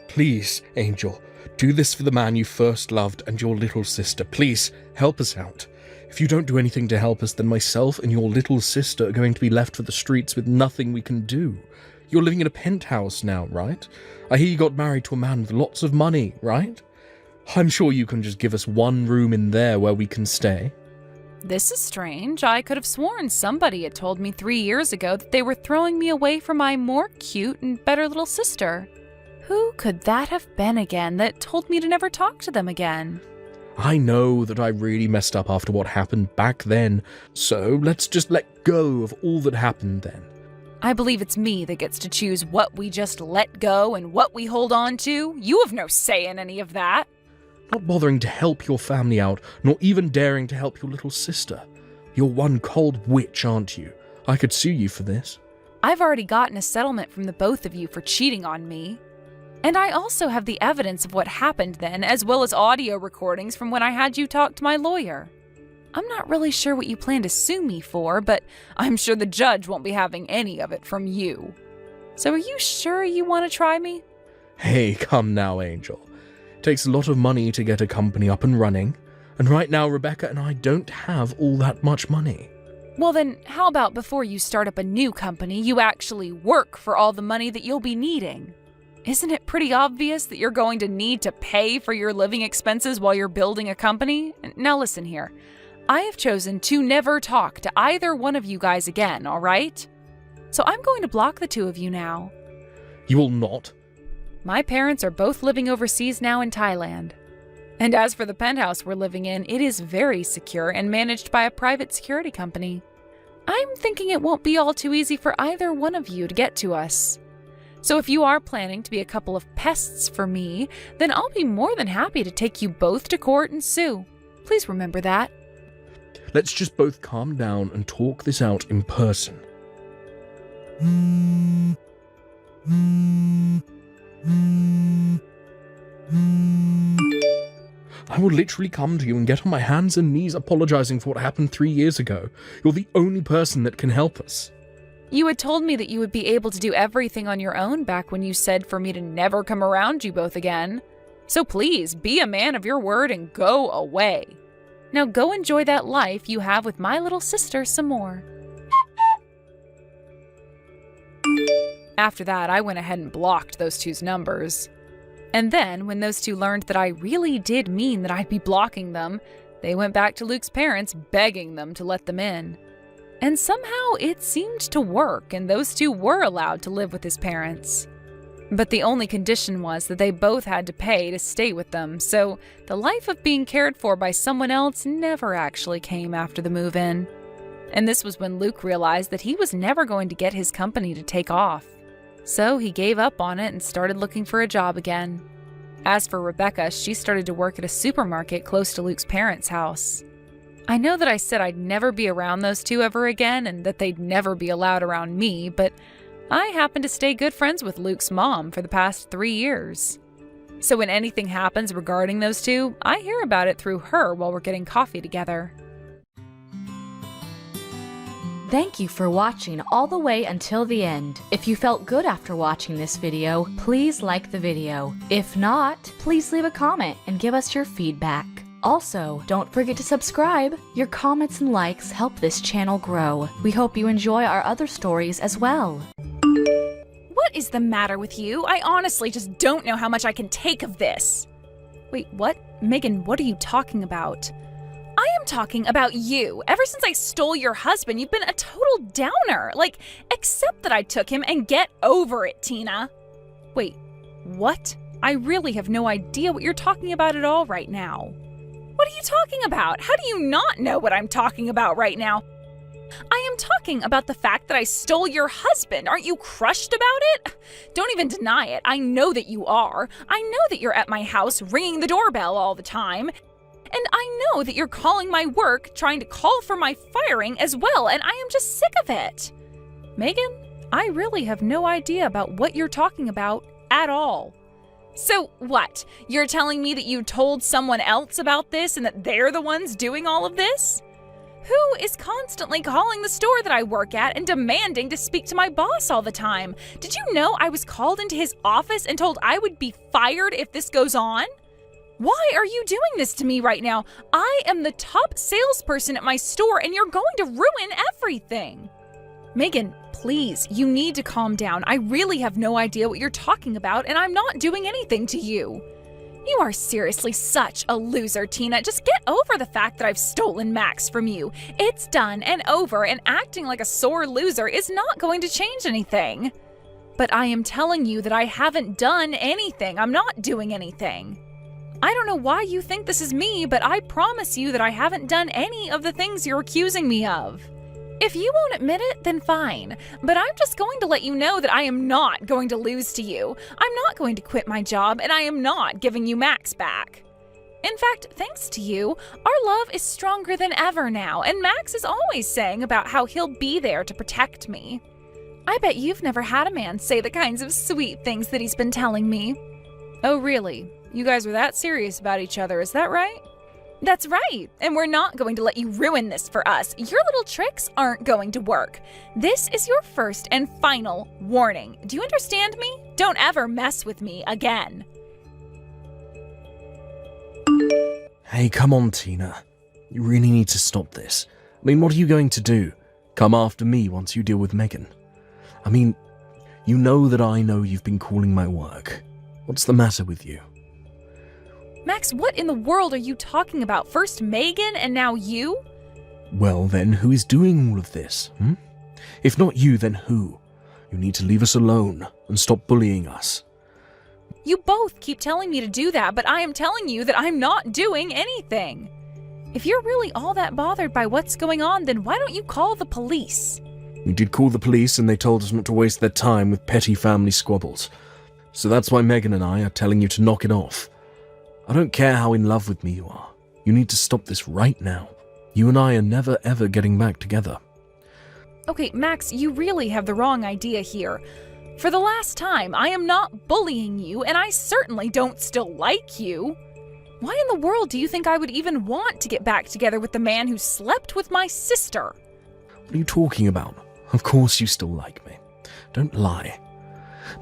Please, Angel, do this for the man you first loved and your little sister. Please, help us out. If you don't do anything to help us, then myself and your little sister are going to be left for the streets with nothing we can do. You're living in a penthouse now, right? I hear you got married to a man with lots of money, right? I'm sure you can just give us one room in there where we can stay. This is strange. I could have sworn somebody had told me 3 years ago that they were throwing me away from my more cute and better little sister. Who could that have been again that told me to never talk to them again? I know that I really messed up after what happened back then, so let's just let go of all that happened then. I believe it's me that gets to choose what we just let go and what we hold on to. You have no say in any of that. Not bothering to help your family out, nor even daring to help your little sister. You're one cold witch, aren't you? I could sue you for this. I've already gotten a settlement from the both of you for cheating on me. And I also have the evidence of what happened then, as well as audio recordings from when I had you talk to my lawyer. I'm not really sure what you plan to sue me for, but I'm sure the judge won't be having any of it from you. So are you sure you want to try me? Hey, come now, Angel. It takes a lot of money to get a company up and running, and right now Rebecca and I don't have all that much money. Well then, how about before you start up a new company, you actually work for all the money that you'll be needing? Isn't it pretty obvious that you're going to need to pay for your living expenses while you're building a company? Now listen here. I have chosen to never talk to either one of you guys again, all right? So I'm going to block the two of you now. You will not? My parents are both living overseas now in Thailand. And as for the penthouse we're living in, it is very secure and managed by a private security company. I'm thinking it won't be all too easy for either one of you to get to us. So if you are planning to be a couple of pests for me, then I'll be more than happy to take you both to court and sue. Please remember that. Let's just both calm down and talk this out in person. I will literally come to you and get on my hands and knees apologizing for what happened 3 years ago. You're the only person that can help us. You had told me that you would be able to do everything on your own back when you said for me to never come around you both again. So please, be a man of your word and go away. Now go enjoy that life you have with my little sister some more. After that, I went ahead and blocked those two's numbers. And then, when those two learned that I really did mean that I'd be blocking them, they went back to Luke's parents, begging them to let them in. And somehow it seemed to work, and those two were allowed to live with his parents. But the only condition was that they both had to pay to stay with them, so the life of being cared for by someone else never actually came after the move-in. And this was when Luke realized that he was never going to get his company to take off. So he gave up on it and started looking for a job again. As for Rebecca, she started to work at a supermarket close to Luke's parents' house. I know that I said I'd never be around those two ever again and that they'd never be allowed around me, but I happen to stay good friends with Luke's mom for the past 3 years. So when anything happens regarding those two, I hear about it through her while we're getting coffee together. Thank you for watching all the way until the end. If you felt good after watching this video, please like the video. If not, please leave a comment and give us your feedback. Also, don't forget to subscribe. Your comments and likes help this channel grow. We hope you enjoy our other stories as well. What is the matter with you? I honestly just don't know how much I can take of this. Wait, what? Megan, what are you talking about? I am talking about you. Ever since I stole your husband, you've been a total downer. Like, accept that I took him and get over it, Tina. Wait, what? I really have no idea what you're talking about at all right now. What are you talking about? How do you not know what I'm talking about right now? I am talking about the fact that I stole your husband. Aren't you crushed about it? Don't even deny it. I know that you are. I know that you're at my house ringing the doorbell all the time. And I know that you're calling my work, trying to call for my firing as well, and I am just sick of it. Megan, I really have no idea about what you're talking about at all. So what? You're telling me that you told someone else about this and that they're the ones doing all of this? Who is constantly calling the store that I work at and demanding to speak to my boss all the time? Did you know I was called into his office and told I would be fired if this goes on? Why are you doing this to me right now? I am the top salesperson at my store and you're going to ruin everything. Megan, please, you need to calm down. I really have no idea what you're talking about and I'm not doing anything to you. You are seriously such a loser, Tina. Just get over the fact that I've stolen Max from you. It's done and over, and acting like a sore loser is not going to change anything. But I am telling you that I haven't done anything. I'm not doing anything. I don't know why you think this is me, but I promise you that I haven't done any of the things you're accusing me of. If you won't admit it, then fine. But I'm just going to let you know that I am not going to lose to you. I'm not going to quit my job, and I am not giving you Max back. In fact, thanks to you, our love is stronger than ever now, and Max is always saying about how he'll be there to protect me. I bet you've never had a man say the kinds of sweet things that he's been telling me. Oh, really? You guys are that serious about each other, is that right? That's right, and we're not going to let you ruin this for us. Your little tricks aren't going to work. This is your first and final warning. Do you understand me? Don't ever mess with me again. Hey, come on, Tina. You really need to stop this. I mean, what are you going to do? Come after me once you deal with Megan? I mean, you know that I know you've been calling my work. What's the matter with you? Max, what in the world are you talking about? First Megan and now you? Well then, who is doing all of this? If not you, then who? You need to leave us alone and stop bullying us. You both keep telling me to do that, but I am telling you that I'm not doing anything. If you're really all that bothered by what's going on, then why don't you call the police? We did call the police and they told us not to waste their time with petty family squabbles. So that's why Megan and I are telling you to knock it off. I don't care how in love with me you are. You need to stop this right now. You and I are never ever getting back together. Okay, Max, you really have the wrong idea here. For the last time, I am not bullying you, and I certainly don't still like you. Why in the world do you think I would even want to get back together with the man who slept with my sister? What are you talking about? Of course you still like me. Don't lie.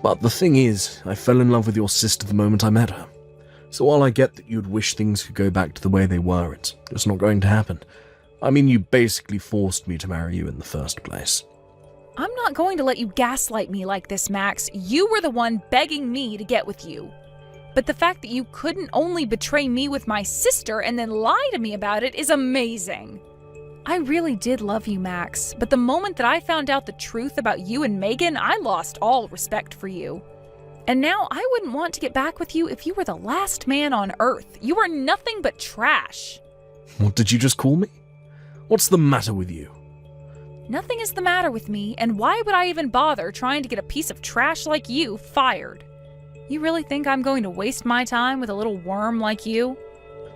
But the thing is, I fell in love with your sister the moment I met her. So while I get that you'd wish things could go back to the way they were, it's just not going to happen. I mean, you basically forced me to marry you in the first place. I'm not going to let you gaslight me like this, Max. You were the one begging me to get with you. But the fact that you couldn't only betray me with my sister and then lie to me about it is amazing. I really did love you, Max, but the moment that I found out the truth about you and Megan, I lost all respect for you. And now I wouldn't want to get back with you if you were the last man on Earth. You are nothing but trash. What did you just call me? What's the matter with you? Nothing is the matter with me, and why would I even bother trying to get a piece of trash like you fired? You really think I'm going to waste my time with a little worm like you?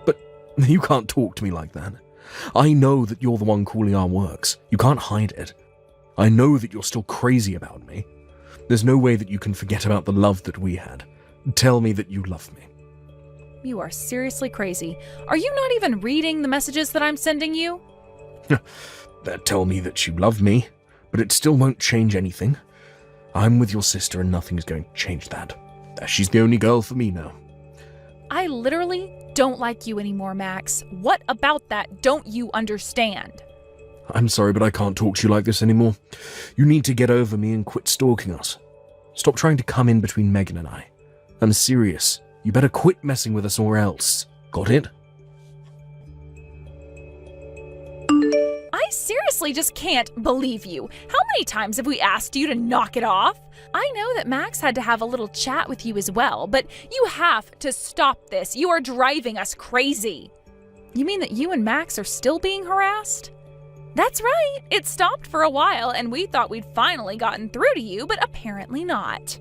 But you can't talk to me like that. I know that you're the one calling our works. You can't hide it. I know that you're still crazy about me. There's no way that you can forget about the love that we had. Tell me that you love me. You are seriously crazy. Are you not even reading the messages that I'm sending you? Tell me that you love me, but it still won't change anything. I'm with your sister and nothing's going to change that. She's the only girl for me now. I literally don't like you anymore, Max. What about that don't you understand? I'm sorry, but I can't talk to you like this anymore. You need to get over me and quit stalking us. Stop trying to come in between Megan and I. I'm serious. You better quit messing with us or else. Got it? I seriously just can't believe you. How many times have we asked you to knock it off? I know that Max had to have a little chat with you as well, but you have to stop this. You are driving us crazy. You mean that you and Max are still being harassed? That's right. It stopped for a while, and we thought we'd finally gotten through to you, but apparently not.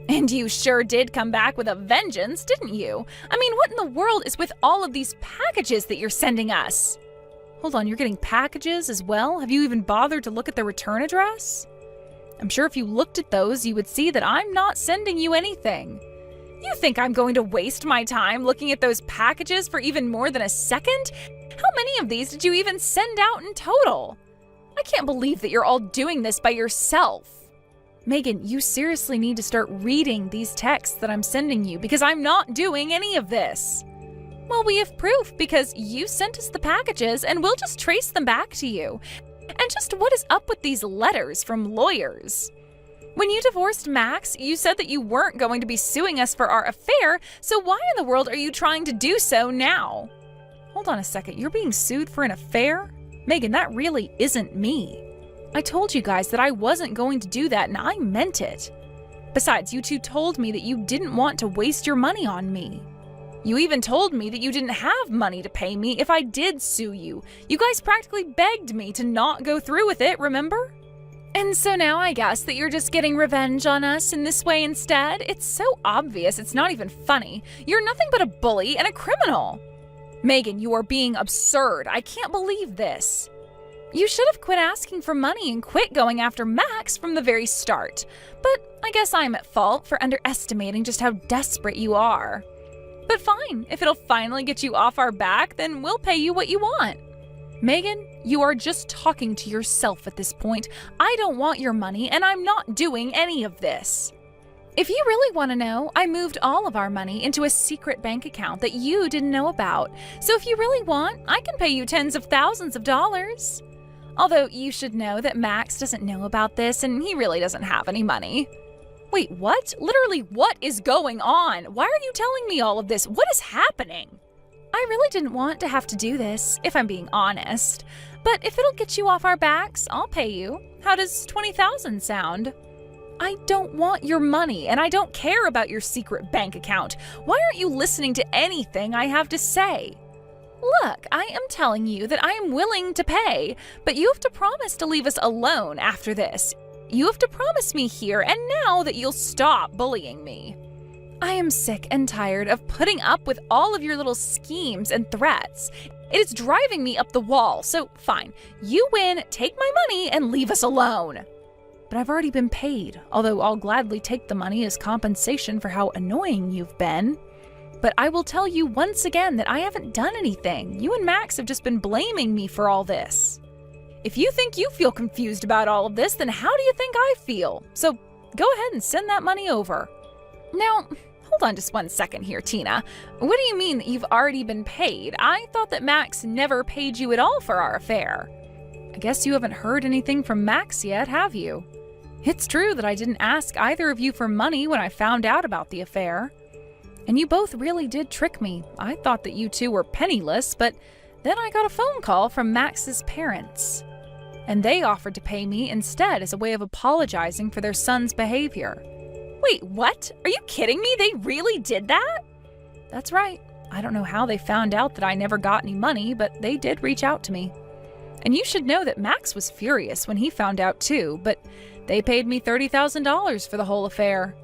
And you sure did come back with a vengeance, didn't you? I mean, what in the world is with all of these packages that you're sending us? Hold on, you're getting packages as well? Have you even bothered to look at the return address? I'm sure if you looked at those, you would see that I'm not sending you anything. You think I'm going to waste my time looking at those packages for even more than a second? How many of these did you even send out in total? I can't believe that you're all doing this by yourself. Megan, you seriously need to start reading these texts that I'm sending you because I'm not doing any of this. Well, we have proof because you sent us the packages and we'll just trace them back to you. And just what is up with these letters from lawyers? When you divorced Max, you said that you weren't going to be suing us for our affair, so why in the world are you trying to do so now? Hold on a second, you're being sued for an affair? Megan, that really isn't me. I told you guys that I wasn't going to do that and I meant it. Besides, you two told me that you didn't want to waste your money on me. You even told me that you didn't have money to pay me if I did sue you. You guys practically begged me to not go through with it, remember? And so now I guess that you're just getting revenge on us in this way instead? It's so obvious, it's not even funny. You're nothing but a bully and a criminal. Megan, you are being absurd. I can't believe this. You should have quit asking for money and quit going after Max from the very start. But I guess I'm at fault for underestimating just how desperate you are. But fine, if it'll finally get you off our back, then we'll pay you what you want. Megan, you are just talking to yourself at this point. I don't want your money, and I'm not doing any of this. If you really want to know, I moved all of our money into a secret bank account that you didn't know about. So if you really want, I can pay you tens of thousands of dollars. Although you should know that Max doesn't know about this, and he really doesn't have any money. Wait, what? Literally, what is going on? Why are you telling me all of this? What is happening? I really didn't want to have to do this, if I'm being honest. But if it'll get you off our backs, I'll pay you. How does $20,000 sound? I don't want your money, and I don't care about your secret bank account. Why aren't you listening to anything I have to say? Look, I am telling you that I am willing to pay, but you have to promise to leave us alone after this. You have to promise me here and now that you'll stop bullying me. I am sick and tired of putting up with all of your little schemes and threats. It is driving me up the wall, so fine. You win, take my money, and leave us alone. But I've already been paid, although I'll gladly take the money as compensation for how annoying you've been. But I will tell you once again that I haven't done anything. You and Max have just been blaming me for all this. If you think you feel confused about all of this, then how do you think I feel? So go ahead and send that money over. Now, hold on just one second here, Tina. What do you mean that you've already been paid? I thought that Max never paid you at all for our affair. I guess you haven't heard anything from Max yet, have you? It's true that I didn't ask either of you for money when I found out about the affair. And you both really did trick me. I thought that you two were penniless, but then I got a phone call from Max's parents. And they offered to pay me instead as a way of apologizing for their son's behavior. Wait, what? Are you kidding me? They really did that? That's right. I don't know how they found out that I never got any money, but they did reach out to me. And you should know that Max was furious when he found out too, but they paid me $30,000 for the whole affair.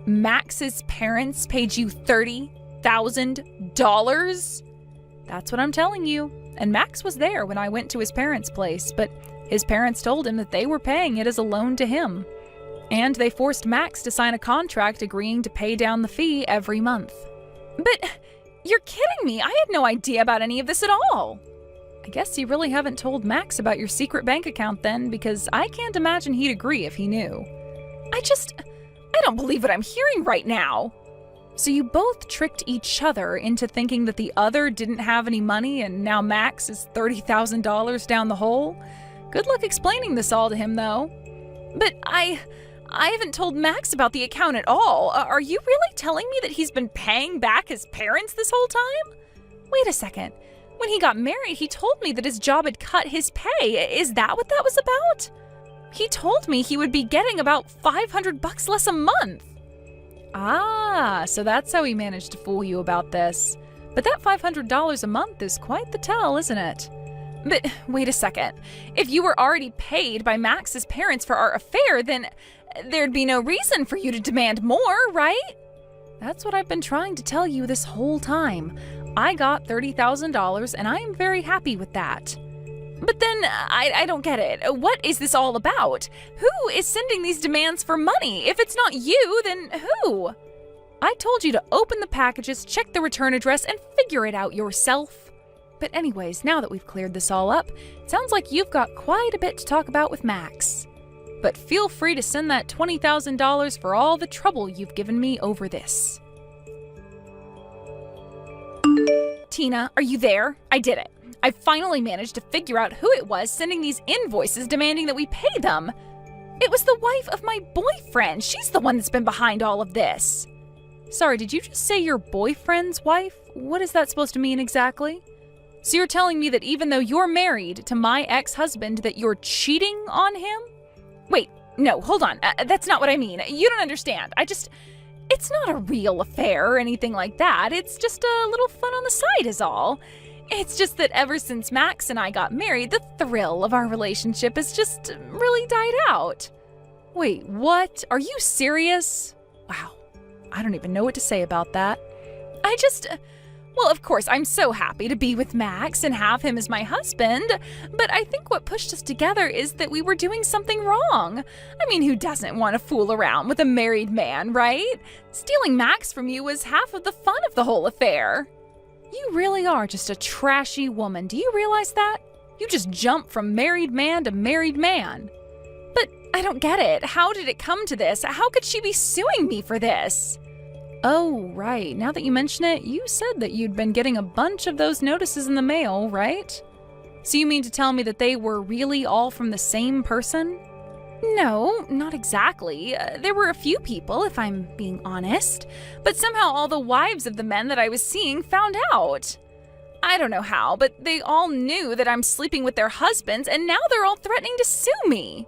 Max's parents paid you $30,000? That's what I'm telling you. And Max was there when I went to his parents' place, but his parents told him that they were paying it as a loan to him. And they forced Max to sign a contract agreeing to pay down the fee every month. But you're kidding me. I had no idea about any of this at all. I guess you really haven't told Max about your secret bank account then, because I can't imagine he'd agree if he knew. I don't believe what I'm hearing right now. So you both tricked each other into thinking that the other didn't have any money and now Max is $30,000 down the hole? Good luck explaining this all to him, though. But I haven't told Max about the account at all. Are you really telling me that he's been paying back his parents this whole time? Wait a second. When he got married, he told me that his job had cut his pay. Is that what that was about? He told me he would be getting about $500 less a month. Ah, so that's how he managed to fool you about this. But that $500 a month is quite the tell, isn't it? But wait a second. If you were already paid by Max's parents for our affair, then there'd be no reason for you to demand more, right? That's what I've been trying to tell you this whole time. I got $30,000 and I am very happy with that. But then, I don't get it. What is this all about? Who is sending these demands for money? If it's not you, then who? I told you to open the packages, check the return address, and figure it out yourself. But anyways, now that we've cleared this all up, it sounds like you've got quite a bit to talk about with Max. But feel free to send that $20,000 for all the trouble you've given me over this. Tina, are you there? I did it. I finally managed to figure out who it was sending these invoices demanding that we pay them. It was the wife of my boyfriend. She's the one that's been behind all of this. Sorry, did you just say your boyfriend's wife? What is that supposed to mean exactly? So you're telling me that even though you're married to my ex-husband, that you're cheating on him? Wait, no, hold on. That's not what I mean. You don't understand. It's not a real affair or anything like that. It's just a little fun on the side is all. It's just that ever since Max and I got married, the thrill of our relationship has just really died out. Wait, what? Are you serious? Wow, I don't even know what to say about that. Well, of course, I'm so happy to be with Max and have him as my husband, but I think what pushed us together is that we were doing something wrong. I mean, who doesn't want to fool around with a married man, right? Stealing Max from you was half of the fun of the whole affair. You really are just a trashy woman. Do you realize that? You just jump from married man to married man. But I don't get it. How did it come to this? How could she be suing me for this? Oh, right. Now that you mention it, you said that you'd been getting a bunch of those notices in the mail, right? So you mean to tell me that they were really all from the same person? No, not exactly. There were a few people, if I'm being honest. But somehow all the wives of the men that I was seeing found out. I don't know how, but they all knew that I'm sleeping with their husbands, and now they're all threatening to sue me.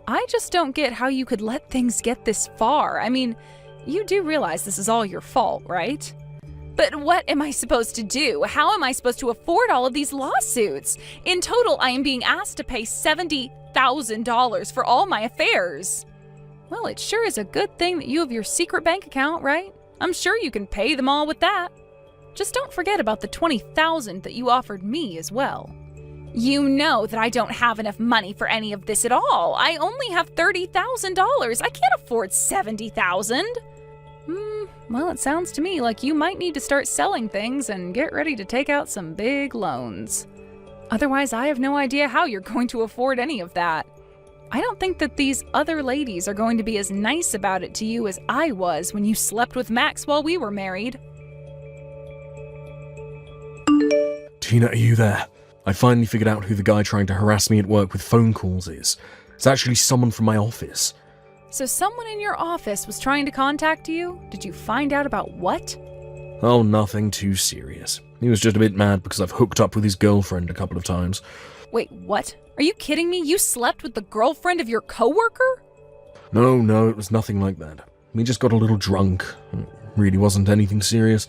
I just don't get how you could let things get this far. I mean, you do realize this is all your fault, right? But what am I supposed to do? How am I supposed to afford all of these lawsuits? In total, I am being asked to pay $70,000 for all my affairs. Well, it sure is a good thing that you have your secret bank account, right? I'm sure you can pay them all with that. Just don't forget about the $20,000 that you offered me as well. You know that I don't have enough money for any of this at all. I only have $30,000. I can't afford $70,000. Well, it sounds to me like you might need to start selling things and get ready to take out some big loans. Otherwise, I have no idea how you're going to afford any of that. I don't think that these other ladies are going to be as nice about it to you as I was when you slept with Max while we were married. Tina, are you there? I finally figured out who the guy trying to harass me at work with phone calls is. It's actually someone from my office. So someone in your office was trying to contact you? Did you find out about what? Oh, nothing too serious. He was just a bit mad because I've hooked up with his girlfriend a couple of times. Wait, what? Are you kidding me? You slept with the girlfriend of your coworker? No, it was nothing like that. We just got a little drunk. It really wasn't anything serious.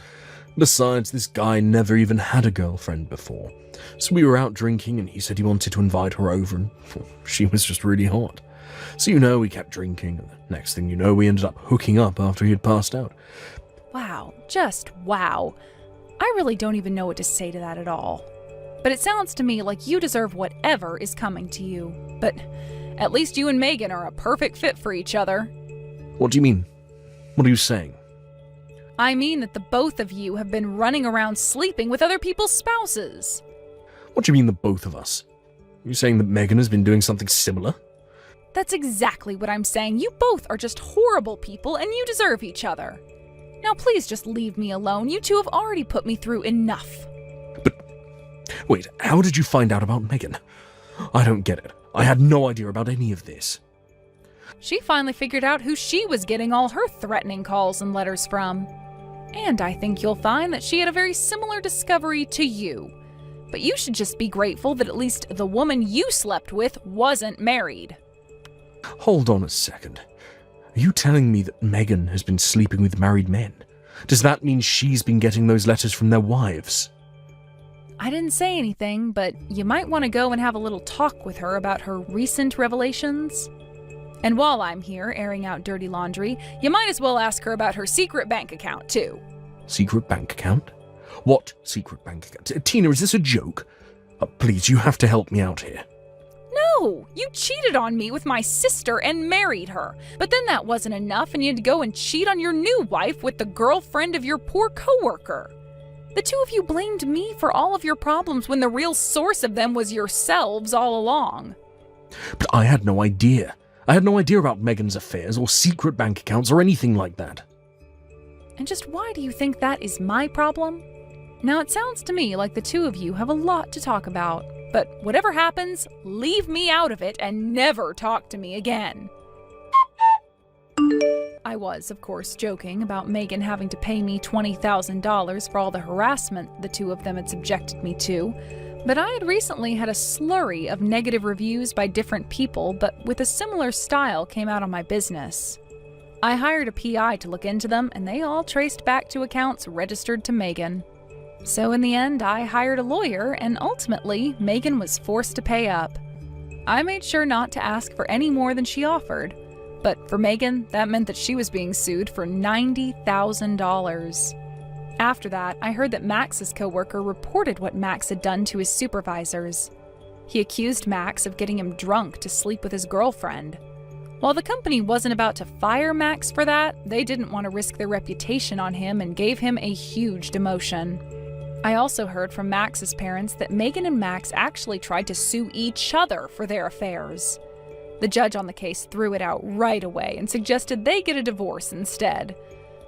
Besides, this guy never even had a girlfriend before. So we were out drinking and he said he wanted to invite her over and she was just really hot. So we kept drinking and the next thing you know, we ended up hooking up after he had passed out. Wow, just wow. I really don't even know what to say to that at all. But it sounds to me like you deserve whatever is coming to you. But at least you and Megan are a perfect fit for each other. What do you mean? What are you saying? I mean that the both of you have been running around sleeping with other people's spouses. What do you mean the both of us? Are you saying that Megan has been doing something similar? That's exactly what I'm saying. You both are just horrible people and you deserve each other. Now please just leave me alone. You two have already put me through enough. But wait, how did you find out about Megan? I don't get it. I had no idea about any of this. She finally figured out who she was getting all her threatening calls and letters from. And I think you'll find that she had a very similar discovery to you. But you should just be grateful that at least the woman you slept with wasn't married. Hold on a second. Are you telling me that Megan has been sleeping with married men? Does that mean she's been getting those letters from their wives? I didn't say anything, but you might want to go and have a little talk with her about her recent revelations. And while I'm here airing out dirty laundry, you might as well ask her about her secret bank account, too. Secret bank account? What secret bank account? Tina, is this a joke? Please, you have to help me out here. No, you cheated on me with my sister and married her. But then that wasn't enough and you had to go and cheat on your new wife with the girlfriend of your poor coworker. The two of you blamed me for all of your problems when the real source of them was yourselves all along. But I had no idea. I had no idea about Megan's affairs or secret bank accounts or anything like that. And just why do you think that is my problem? Now it sounds to me like the two of you have a lot to talk about. But whatever happens, leave me out of it and never talk to me again. I was, of course, joking about Megan having to pay me $20,000 for all the harassment the two of them had subjected me to, but I had recently had a slurry of negative reviews by different people, but with a similar style came out on my business. I hired a PI to look into them, and they all traced back to accounts registered to Megan. So in the end, I hired a lawyer, and ultimately, Megan was forced to pay up. I made sure not to ask for any more than she offered, but for Megan, that meant that she was being sued for $90,000. After that, I heard that Max's coworker reported what Max had done to his supervisors. He accused Max of getting him drunk to sleep with his girlfriend. While the company wasn't about to fire Max for that, they didn't want to risk their reputation on him and gave him a huge demotion. I also heard from Max's parents that Megan and Max actually tried to sue each other for their affairs. The judge on the case threw it out right away and suggested they get a divorce instead.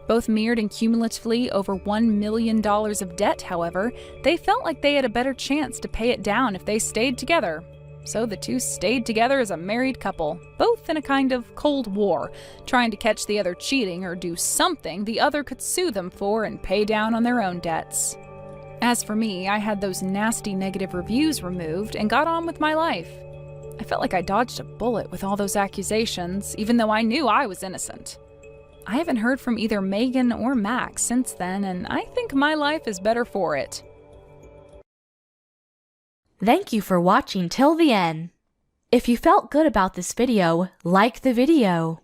Both mirrored and cumulatively over $1 million of debt, however, they felt like they had a better chance to pay it down if they stayed together. So the two stayed together as a married couple, both in a kind of Cold War, trying to catch the other cheating or do something the other could sue them for and pay down on their own debts. As for me, I had those nasty negative reviews removed and got on with my life. I felt like I dodged a bullet with all those accusations, even though I knew I was innocent. I haven't heard from either Megan or Max since then, and I think my life is better for it. Thank you for watching till the end. If you felt good about this video, like the video.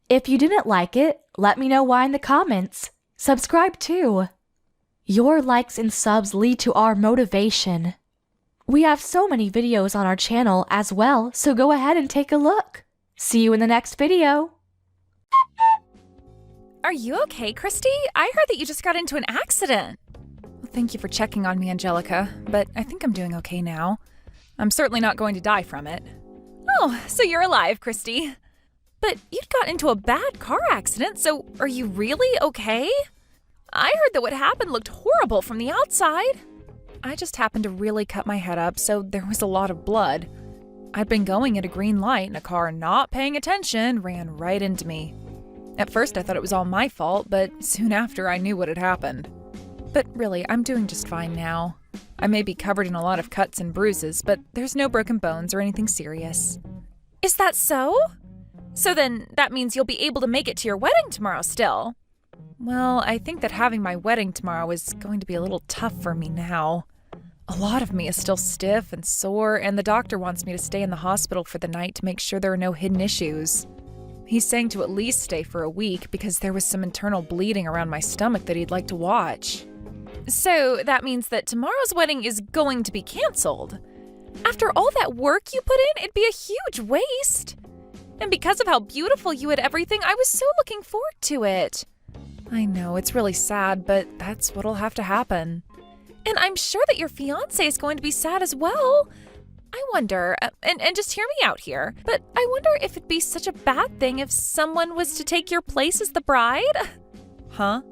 If you didn't like it, let me know why in the comments. Subscribe too. Your likes and subs lead to our motivation. We have so many videos on our channel as well, so go ahead and take a look. See you in the next video. Are you okay, Christy? I heard that you just got into an accident. Well, thank you for checking on me, Angelica, but I think I'm doing okay now. I'm certainly not going to die from it. Oh, so you're alive, Christy. But you'd got into a bad car accident, so are you really okay? I heard that what happened looked horrible from the outside. I just happened to really cut my head up, so there was a lot of blood. I'd been going at a green light and a car not paying attention ran right into me. At first I thought it was all my fault, but soon after I knew what had happened. But really, I'm doing just fine now. I may be covered in a lot of cuts and bruises, but there's no broken bones or anything serious. Is that so? So then that means you'll be able to make it to your wedding tomorrow still. Well, I think that having my wedding tomorrow is going to be a little tough for me now. A lot of me is still stiff and sore, and the doctor wants me to stay in the hospital for the night to make sure there are no hidden issues. He's saying to at least stay for a week because there was some internal bleeding around my stomach that he'd like to watch. So that means that tomorrow's wedding is going to be canceled. After all that work you put in, it'd be a huge waste. And because of how beautiful you had everything, I was so looking forward to it. I know, it's really sad, but that's what'll have to happen. And I'm sure that your fiancé is going to be sad as well. I wonder, and just hear me out here, but I wonder if it'd be such a bad thing if someone was to take your place as the bride? Huh?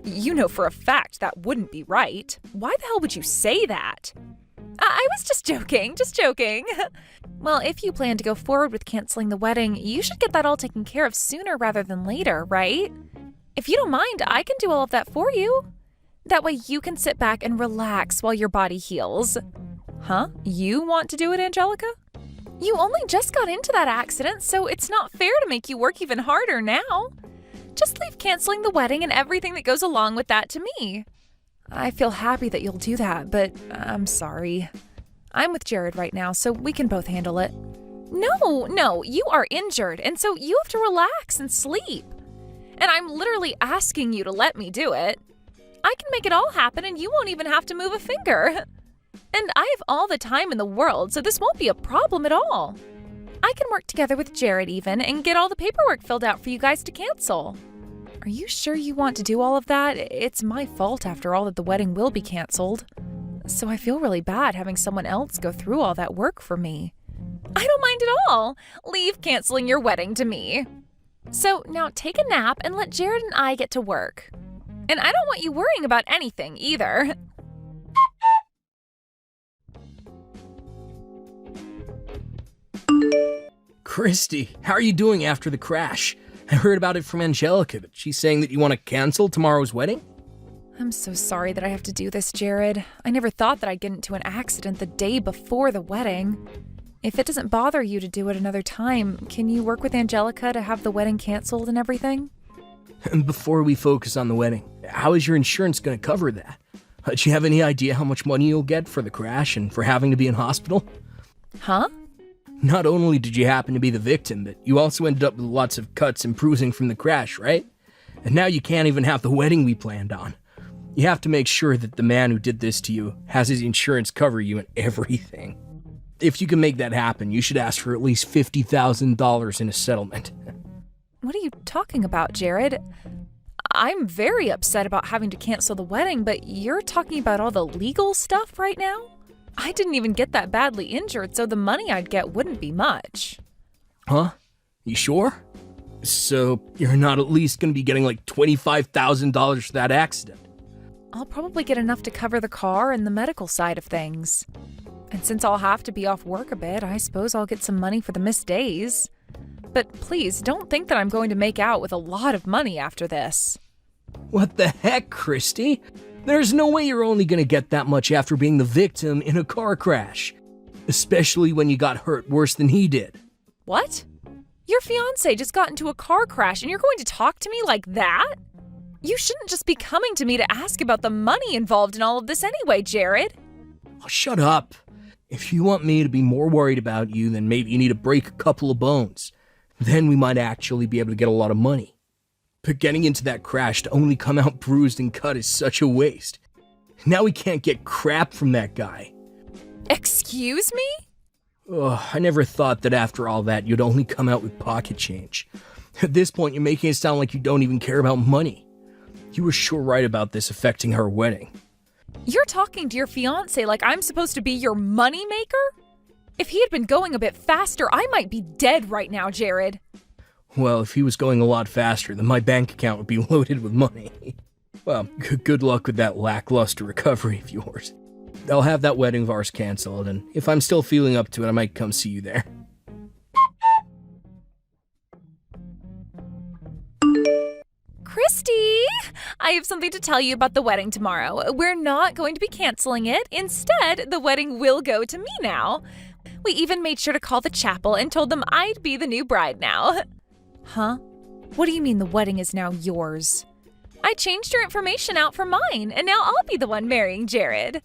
You know for a fact that wouldn't be right. Why the hell would you say that? I was just joking. Well, if you plan to go forward with canceling the wedding, you should get that all taken care of sooner rather than later, right? If you don't mind, I can do all of that for you. That way you can sit back and relax while your body heals. Huh? You want to do it, Angelica? You only just got into that accident, so it's not fair to make you work even harder now. Just leave canceling the wedding and everything that goes along with that to me. I feel happy that you'll do that, but I'm sorry. I'm with Jared right now, so we can both handle it. No, you are injured, and so you have to relax and sleep. And I'm literally asking you to let me do it. I can make it all happen and you won't even have to move a finger. And I have all the time in the world, so this won't be a problem at all. I can work together with Jared even and get all the paperwork filled out for you guys to cancel. Are you sure you want to do all of that? It's my fault after all that the wedding will be canceled. So I feel really bad having someone else go through all that work for me. I don't mind at all. Leave canceling your wedding to me. So now take a nap and let Jared and I get to work. And I don't want you worrying about anything either. Christy, how are you doing after the crash? I heard about it from Angelica, but she's saying that you want to cancel tomorrow's wedding? I'm so sorry that I have to do this, Jared. I never thought that I'd get into an accident the day before the wedding. If it doesn't bother you to do it another time, can you work with Angelica to have the wedding canceled and everything? And before we focus on the wedding, how is your insurance going to cover that? Do you have any idea how much money you'll get for the crash and for having to be in hospital? Huh? Not only did you happen to be the victim, but you also ended up with lots of cuts and bruising from the crash, right? And now you can't even have the wedding we planned on. You have to make sure that the man who did this to you has his insurance cover you and everything. If you can make that happen, you should ask for at least $50,000 in a settlement. What are you talking about, Jared? I'm very upset about having to cancel the wedding, but you're talking about all the legal stuff right now? I didn't even get that badly injured, so the money I'd get wouldn't be much. Huh? You sure? So you're not at least going to be getting like $25,000 for that accident? I'll probably get enough to cover the car and the medical side of things. And since I'll have to be off work a bit, I suppose I'll get some money for the missed days. But please, don't think that I'm going to make out with a lot of money after this. What the heck, Christy? There's no way you're only going to get that much after being the victim in a car crash. Especially when you got hurt worse than he did. What? Your fiancé just got into a car crash and you're going to talk to me like that? You shouldn't just be coming to me to ask about the money involved in all of this anyway, Jared. Oh, shut up. If you want me to be more worried about you, then maybe you need to break a couple of bones. Then we might actually be able to get a lot of money. But getting into that crash to only come out bruised and cut is such a waste. Now we can't get crap from that guy. Excuse me? Ugh, I never thought that after all that you'd only come out with pocket change. At this point, you're making it sound like you don't even care about money. You were sure right about this affecting her wedding. You're talking to your fiancé like I'm supposed to be your money maker? If he had been going a bit faster, I might be dead right now, Jared. Well, if he was going a lot faster, then my bank account would be loaded with money. Well, good luck with that lackluster recovery of yours. I'll have that wedding of ours canceled, and if I'm still feeling up to it, I might come see you there. Christy, I have something to tell you about the wedding tomorrow. We're not going to be canceling it. Instead, the wedding will go to me now. We even made sure to call the chapel and told them I'd be the new bride now. Huh? What do you mean the wedding is now yours? I changed your information out for mine, and now I'll be the one marrying Jared.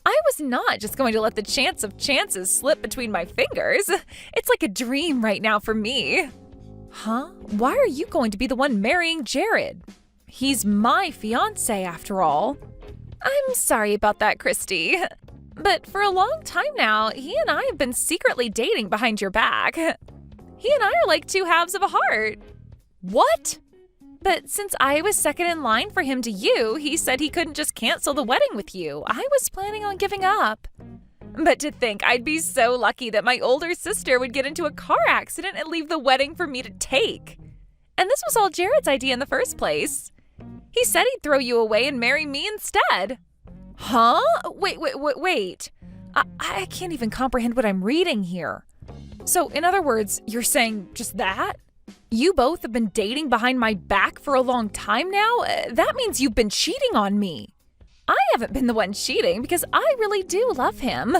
I was not just going to let the chance of chances slip between my fingers. It's like a dream right now for me. Huh? Why are you going to be the one marrying Jared? He's my fiancé after all. I'm sorry about that, Christy. But for a long time now, he and I have been secretly dating behind your back. He and I are like two halves of a heart. What? But since I was second in line for him to you, he said he couldn't just cancel the wedding with you. I was planning on giving up. But to think I'd be so lucky that my older sister would get into a car accident and leave the wedding for me to take. And this was all Jared's idea in the first place. He said he'd throw you away and marry me instead. Huh? Wait. I can't even comprehend what I'm reading here. So, in other words, you're saying just that? You both have been dating behind my back for a long time now? That means you've been cheating on me. I haven't been the one cheating because I really do love him.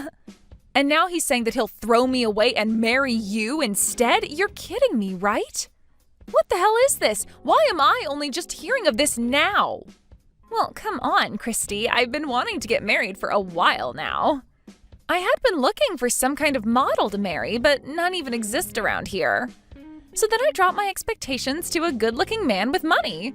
And now he's saying that he'll throw me away and marry you instead? You're kidding me, right? What the hell is this? Why am I only just hearing of this now? Well, come on, Christy. I've been wanting to get married for a while now. I had been looking for some kind of model to marry, but none even exist around here. So then I dropped my expectations to a good-looking man with money.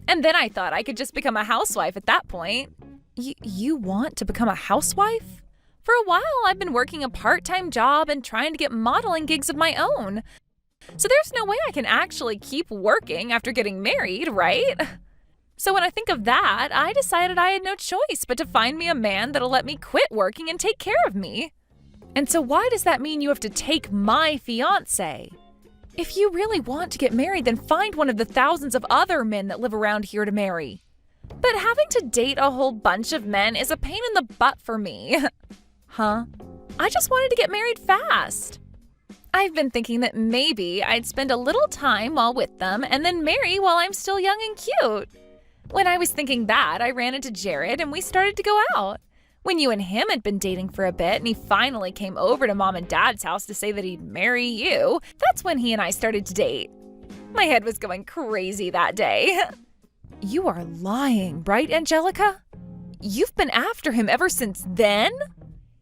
And then I thought I could just become a housewife at that point. You want to become a housewife? For a while, I've been working a part-time job and trying to get modeling gigs of my own. So there's no way I can actually keep working after getting married, right? So when I think of that, I decided I had no choice but to find me a man that'll let me quit working and take care of me. And so why does that mean you have to take my fiancé? If you really want to get married, then find one of the thousands of other men that live around here to marry. But having to date a whole bunch of men is a pain in the butt for me. Huh? I just wanted to get married fast. I've been thinking that maybe I'd spend a little time while with them and then marry while I'm still young and cute. When I was thinking that, I ran into Jared and we started to go out. When you and him had been dating for a bit and he finally came over to Mom and Dad's house to say that he'd marry you, that's when he and I started to date. My head was going crazy that day. You are lying, right, Angelica? You've been after him ever since then?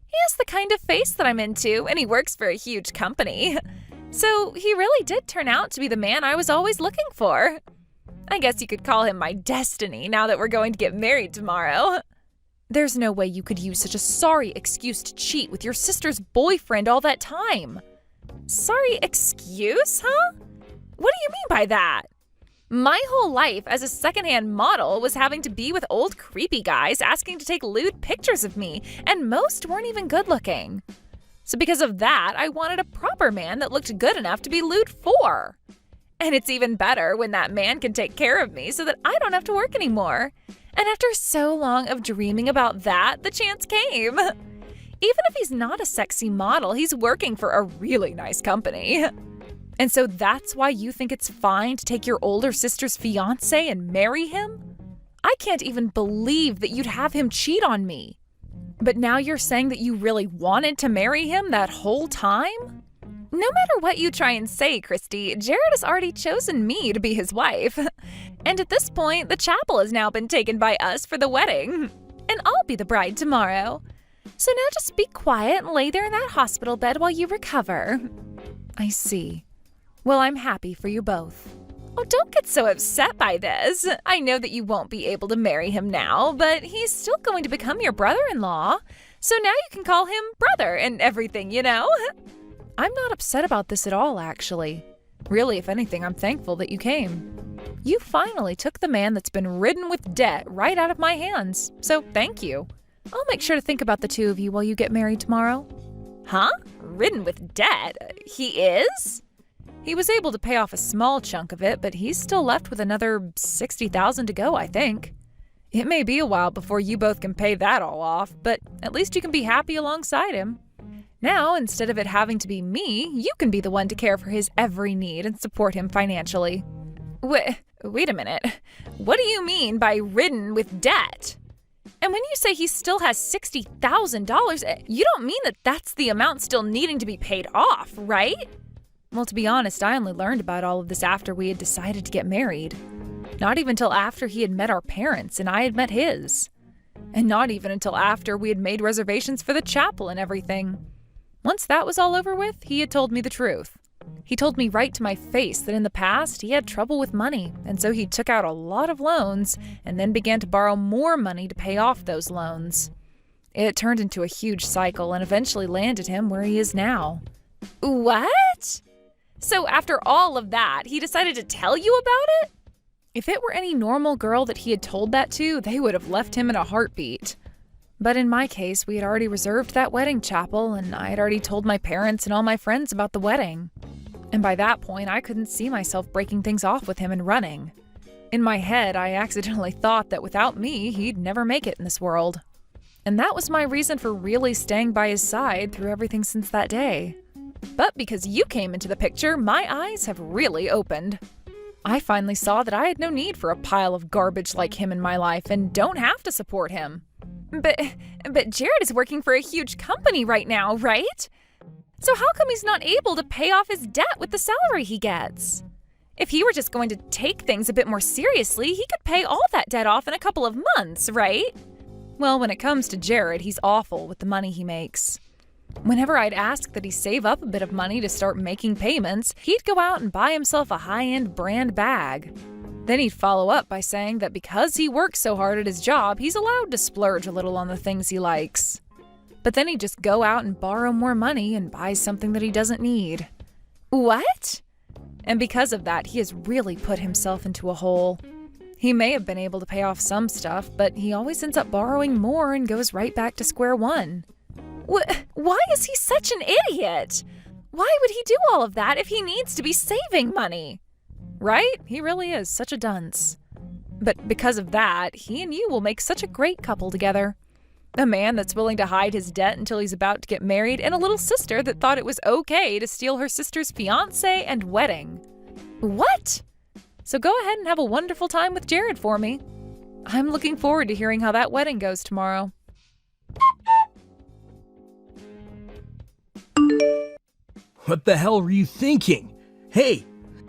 He has the kind of face that I'm into, and he works for a huge company. So he really did turn out to be the man I was always looking for. I guess you could call him my destiny now that we're going to get married tomorrow. There's no way you could use such a sorry excuse to cheat with your sister's boyfriend all that time. Sorry excuse, huh? What do you mean by that? My whole life as a secondhand model was having to be with old creepy guys asking to take lewd pictures of me, and most weren't even good looking. So because of that, I wanted a proper man that looked good enough to be lewd for. And it's even better when that man can take care of me so that I don't have to work anymore. And after so long of dreaming about that, the chance came. Even if he's not a sexy model, he's working for a really nice company. And so that's why you think it's fine to take your older sister's fiancé and marry him? I can't even believe that you'd have him cheat on me. But now you're saying that you really wanted to marry him that whole time? No matter what you try and say, Christy, Jared has already chosen me to be his wife. And at this point, the chapel has now been taken by us for the wedding. And I'll be the bride tomorrow. So now just be quiet and lay there in that hospital bed while you recover. I see. Well, I'm happy for you both. Oh, don't get so upset by this. I know that you won't be able to marry him now, but he's still going to become your brother-in-law. So now you can call him brother and everything, you know? I'm not upset about this at all, actually. Really, if anything, I'm thankful that you came. You finally took the man that's been ridden with debt right out of my hands, so thank you. I'll make sure to think about the two of you while you get married tomorrow. Huh? Ridden with debt? He is? He was able to pay off a small chunk of it, but he's still left with another $60,000 to go, I think. It may be a while before you both can pay that all off, but at least you can be happy alongside him. Now, instead of it having to be me, you can be the one to care for his every need and support him financially. Wait a minute. What do you mean by ridden with debt? And when you say he still has $60,000, you don't mean that that's the amount still needing to be paid off, right? Well, to be honest, I only learned about all of this after we had decided to get married. Not even till after he had met our parents and I had met his. And not even until after we had made reservations for the chapel and everything. Once that was all over with, he had told me the truth. He told me right to my face that in the past he had trouble with money, and so he took out a lot of loans and then began to borrow more money to pay off those loans. It turned into a huge cycle and eventually landed him where he is now. What? So after all of that, he decided to tell you about it? If it were any normal girl that he had told that to, they would have left him in a heartbeat. But in my case, we had already reserved that wedding chapel, and I had already told my parents and all my friends about the wedding. And by that point, I couldn't see myself breaking things off with him and running. In my head, I accidentally thought that without me, he'd never make it in this world. And that was my reason for really staying by his side through everything since that day. But because you came into the picture, my eyes have really opened. I finally saw that I had no need for a pile of garbage like him in my life and don't have to support him. But Jared is working for a huge company right now, right? So how come he's not able to pay off his debt with the salary he gets? If he were just going to take things a bit more seriously, he could pay all that debt off in a couple of months, right? Well, when it comes to Jared, he's awful with the money he makes. Whenever I'd ask that he save up a bit of money to start making payments, he'd go out and buy himself a high-end brand bag. Then he'd follow up by saying that because he works so hard at his job, he's allowed to splurge a little on the things he likes. But then he'd just go out and borrow more money and buy something that he doesn't need. What? And because of that, he has really put himself into a hole. He may have been able to pay off some stuff, but he always ends up borrowing more and goes right back to square one. Why is he such an idiot? Why would he do all of that if he needs to be saving money? Right? He really is such a dunce. But because of that, he and you will make such a great couple together. A man that's willing to hide his debt until he's about to get married, and a little sister that thought it was okay to steal her sister's fiancé and wedding. What? So go ahead and have a wonderful time with Jared for me. I'm looking forward to hearing how that wedding goes tomorrow. What the hell were you thinking? Hey,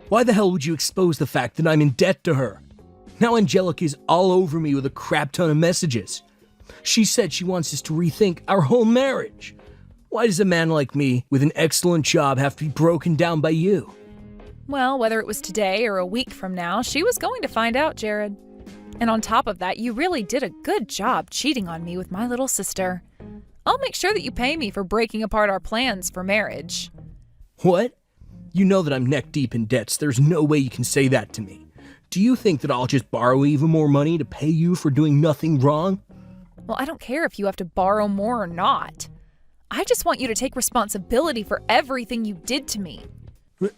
why the hell would you expose the fact that I'm in debt to her? Now Angelica is all over me with a crap ton of messages. She said she wants us to rethink our whole marriage. Why does a man like me, with an excellent job, have to be broken down by you? Well, whether it was today or a week from now, she was going to find out, Jared. And on top of that, you really did a good job cheating on me with my little sister. I'll make sure that you pay me for breaking apart our plans for marriage. What? You know that I'm neck deep in debts. There's no way you can say that to me. Do you think that I'll just borrow even more money to pay you for doing nothing wrong? Well, I don't care if you have to borrow more or not. I just want you to take responsibility for everything you did to me.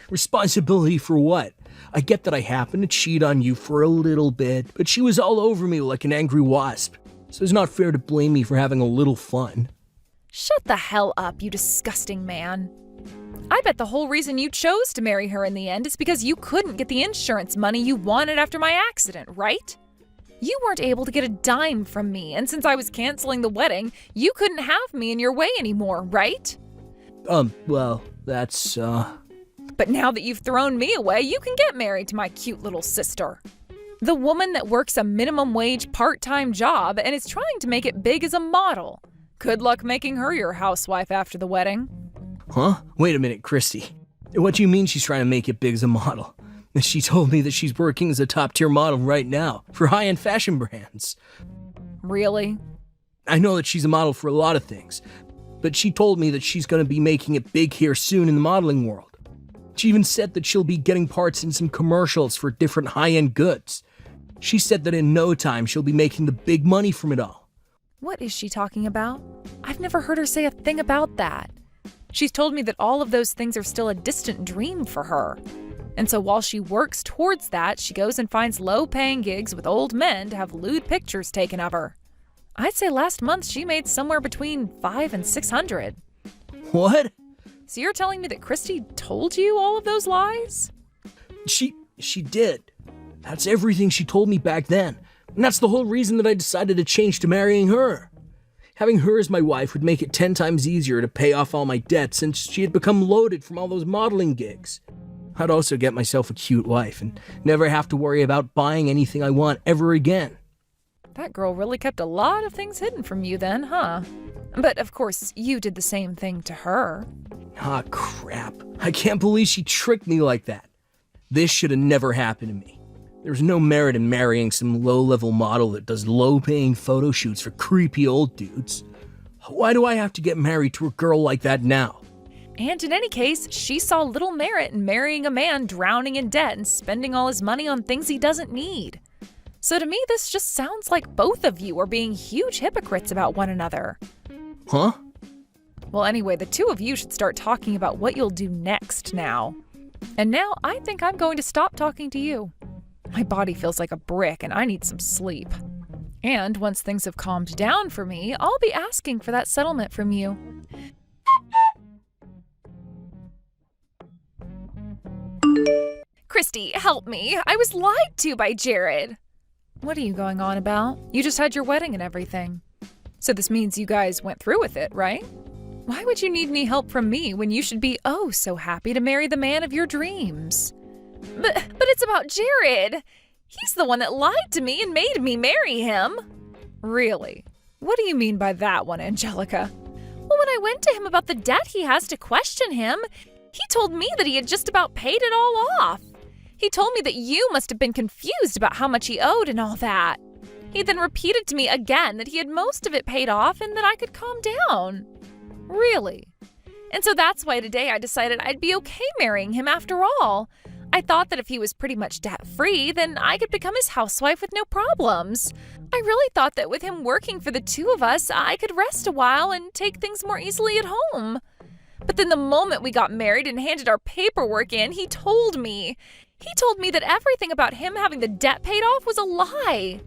Responsibility for what? I get that I happened to cheat on you for a little bit, but she was all over me like an angry wasp. So it's not fair to blame me for having a little fun. Shut the hell up, you disgusting man. I bet the whole reason you chose to marry her in the end is because you couldn't get the insurance money you wanted after my accident, right? You weren't able to get a dime from me, and since I was canceling the wedding, you couldn't have me in your way anymore, right? Well, that's, But now that you've thrown me away, you can get married to my cute little sister. The woman that works a minimum wage part-time job and is trying to make it big as a model. Good luck making her your housewife after the wedding. Huh? Wait a minute, Christy. What do you mean she's trying to make it big as a model? She told me that she's working as a top-tier model right now for high-end fashion brands. Really? I know that she's a model for a lot of things, but she told me that she's going to be making it big here soon in the modeling world. She even said that she'll be getting parts in some commercials for different high-end goods. She said that in no time she'll be making the big money from it all. What is she talking about? I've never heard her say a thing about that. She's told me that all of those things are still a distant dream for her. And so while she works towards that, she goes and finds low-paying gigs with old men to have lewd pictures taken of her. I'd say last month she made somewhere between $500 and $600. What? So you're telling me that Christy told you all of those lies? She did. That's everything she told me back then. And that's the whole reason that I decided to change to marrying her. Having her as my wife would make it 10 times easier to pay off all my debts since she had become loaded from all those modeling gigs. I'd also get myself a cute wife and never have to worry about buying anything I want ever again. That girl really kept a lot of things hidden from you then, huh? But of course, you did the same thing to her. Ah, crap. I can't believe she tricked me like that. This should have never happened to me. There's no merit in marrying some low-level model that does low-paying photo shoots for creepy old dudes. Why do I have to get married to a girl like that now? And in any case, she saw little merit in marrying a man drowning in debt and spending all his money on things he doesn't need. So to me, this just sounds like both of you are being huge hypocrites about one another. Huh? Well, anyway, the two of you should start talking about what you'll do next now. And now I think I'm going to stop talking to you. My body feels like a brick and I need some sleep. And once things have calmed down for me, I'll be asking for that settlement from you. Christy, help me. I was lied to by Jared. What are you going on about? You just had your wedding and everything. So this means you guys went through with it, right? Why would you need any help from me when you should be oh so happy to marry the man of your dreams? But it's about Jared. He's the one that lied to me and made me marry him. Really? What do you mean by that one, Angelica? Well, when I went to him about the debt he has to question him, he told me that he had just about paid it all off. He told me that you must have been confused about how much he owed and all that. He then repeated to me again that he had most of it paid off and that I could calm down. Really? And so that's why today I decided I'd be okay marrying him after all. I thought that if he was pretty much debt-free, then I could become his housewife with no problems. I really thought that with him working for the two of us, I could rest a while and take things more easily at home. But then the moment we got married and handed our paperwork in, he told me that everything about him having the debt paid off was a lie.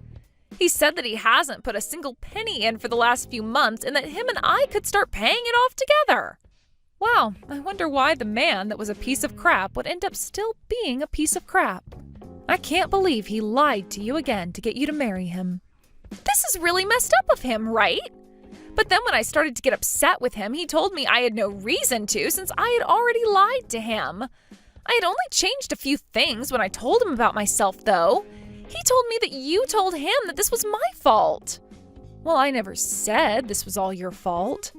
He said that he hasn't put a single penny in for the last few months and that him and I could start paying it off together. Wow, I wonder why the man that was a piece of crap would end up still being a piece of crap. I can't believe he lied to you again to get you to marry him. This is really messed up of him, right? But then when I started to get upset with him, he told me I had no reason to since I had already lied to him. I had only changed a few things when I told him about myself, though. He told me that you told him that this was my fault. Well, I never said this was all your fault.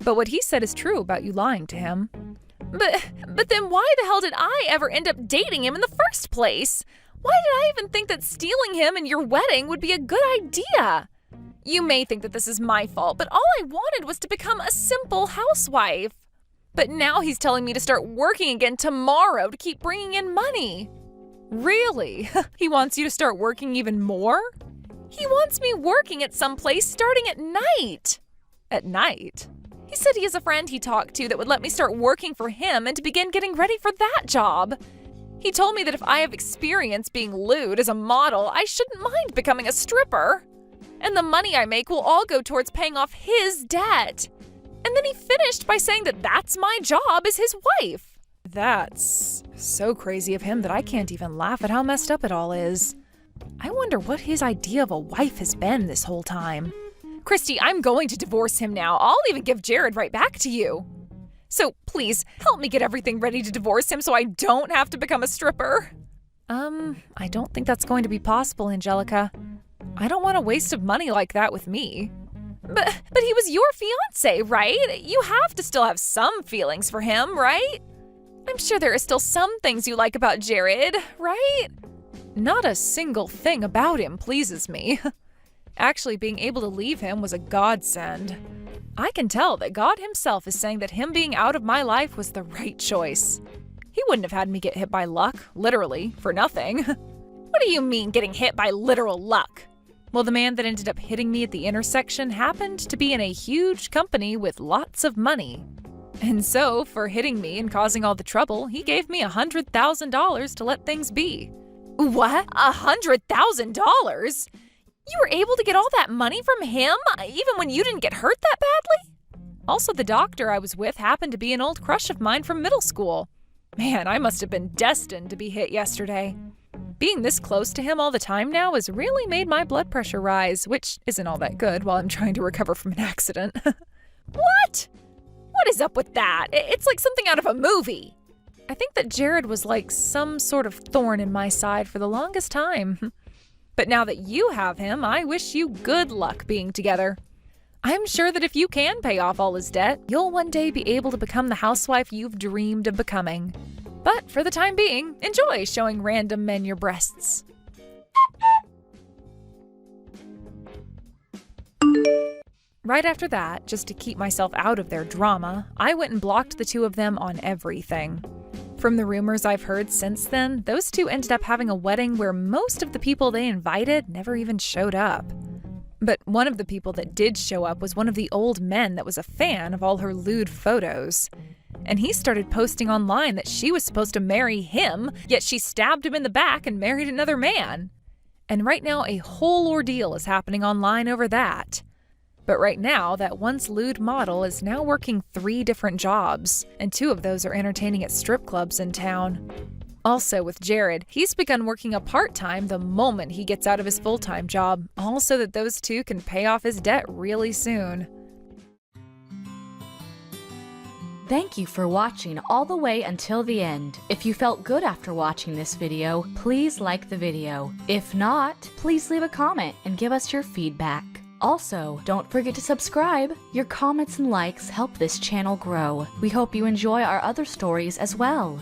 But what he said is true about you lying to him. But then why the hell did I ever end up dating him in the first place? Why did I even think that stealing him in your wedding would be a good idea? You may think that this is my fault, but all I wanted was to become a simple housewife. But now he's telling me to start working again tomorrow to keep bringing in money. Really? He wants you to start working even more? He wants me working at some place starting at night. At night? He said he has a friend he talked to that would let me start working for him and to begin getting ready for that job. He told me that if I have experience being lewd as a model, I shouldn't mind becoming a stripper. And the money I make will all go towards paying off his debt. And then he finished by saying that that's my job as his wife. That's so crazy of him that I can't even laugh at how messed up it all is. I wonder what his idea of a wife has been this whole time. Christy, I'm going to divorce him now. I'll even give Jared right back to you. So please, help me get everything ready to divorce him so I don't have to become a stripper. I don't think that's going to be possible, Angelica. I don't want a waste of money like that with me. But he was your fiancé, right? You have to still have some feelings for him, right? I'm sure there are still some things you like about Jared, right? Not a single thing about him pleases me. Actually, being able to leave him was a godsend. I can tell that God himself is saying that him being out of my life was the right choice. He wouldn't have had me get hit by luck, literally, for nothing. What do you mean, getting hit by literal luck? Well, the man that ended up hitting me at the intersection happened to be in a huge company with lots of money. And so, for hitting me and causing all the trouble, he gave me $100,000 to let things be. What? $100,000? You were able to get all that money from him, even when you didn't get hurt that badly? Also, the doctor I was with happened to be an old crush of mine from middle school. Man, I must have been destined to be hit yesterday. Being this close to him all the time now has really made my blood pressure rise, which isn't all that good while I'm trying to recover from an accident. What? What is up with that? It's like something out of a movie. I think that Jared was like some sort of thorn in my side for the longest time. But now that you have him, I wish you good luck being together. I'm sure that if you can pay off all his debt, you'll one day be able to become the housewife you've dreamed of becoming. But for the time being, enjoy showing random men your breasts. Right after that, just to keep myself out of their drama, I went and blocked the two of them on everything. From the rumors I've heard since then, those two ended up having a wedding where most of the people they invited never even showed up. But one of the people that did show up was one of the old men that was a fan of all her lewd photos. And he started posting online that she was supposed to marry him, yet she stabbed him in the back and married another man. And right now a whole ordeal is happening online over that. But right now, that once lewd model is now working 3 different jobs, and 2 of those are entertaining at strip clubs in town. Also with Jared, he's begun working a part-time the moment he gets out of his full-time job, all so that those 2 can pay off his debt really soon. Thank you for watching all the way until the end. If you felt good after watching this video, please like the video. If not, please leave a comment and give us your feedback. Also, don't forget to subscribe. Your comments and likes help this channel grow. We hope you enjoy our other stories as well.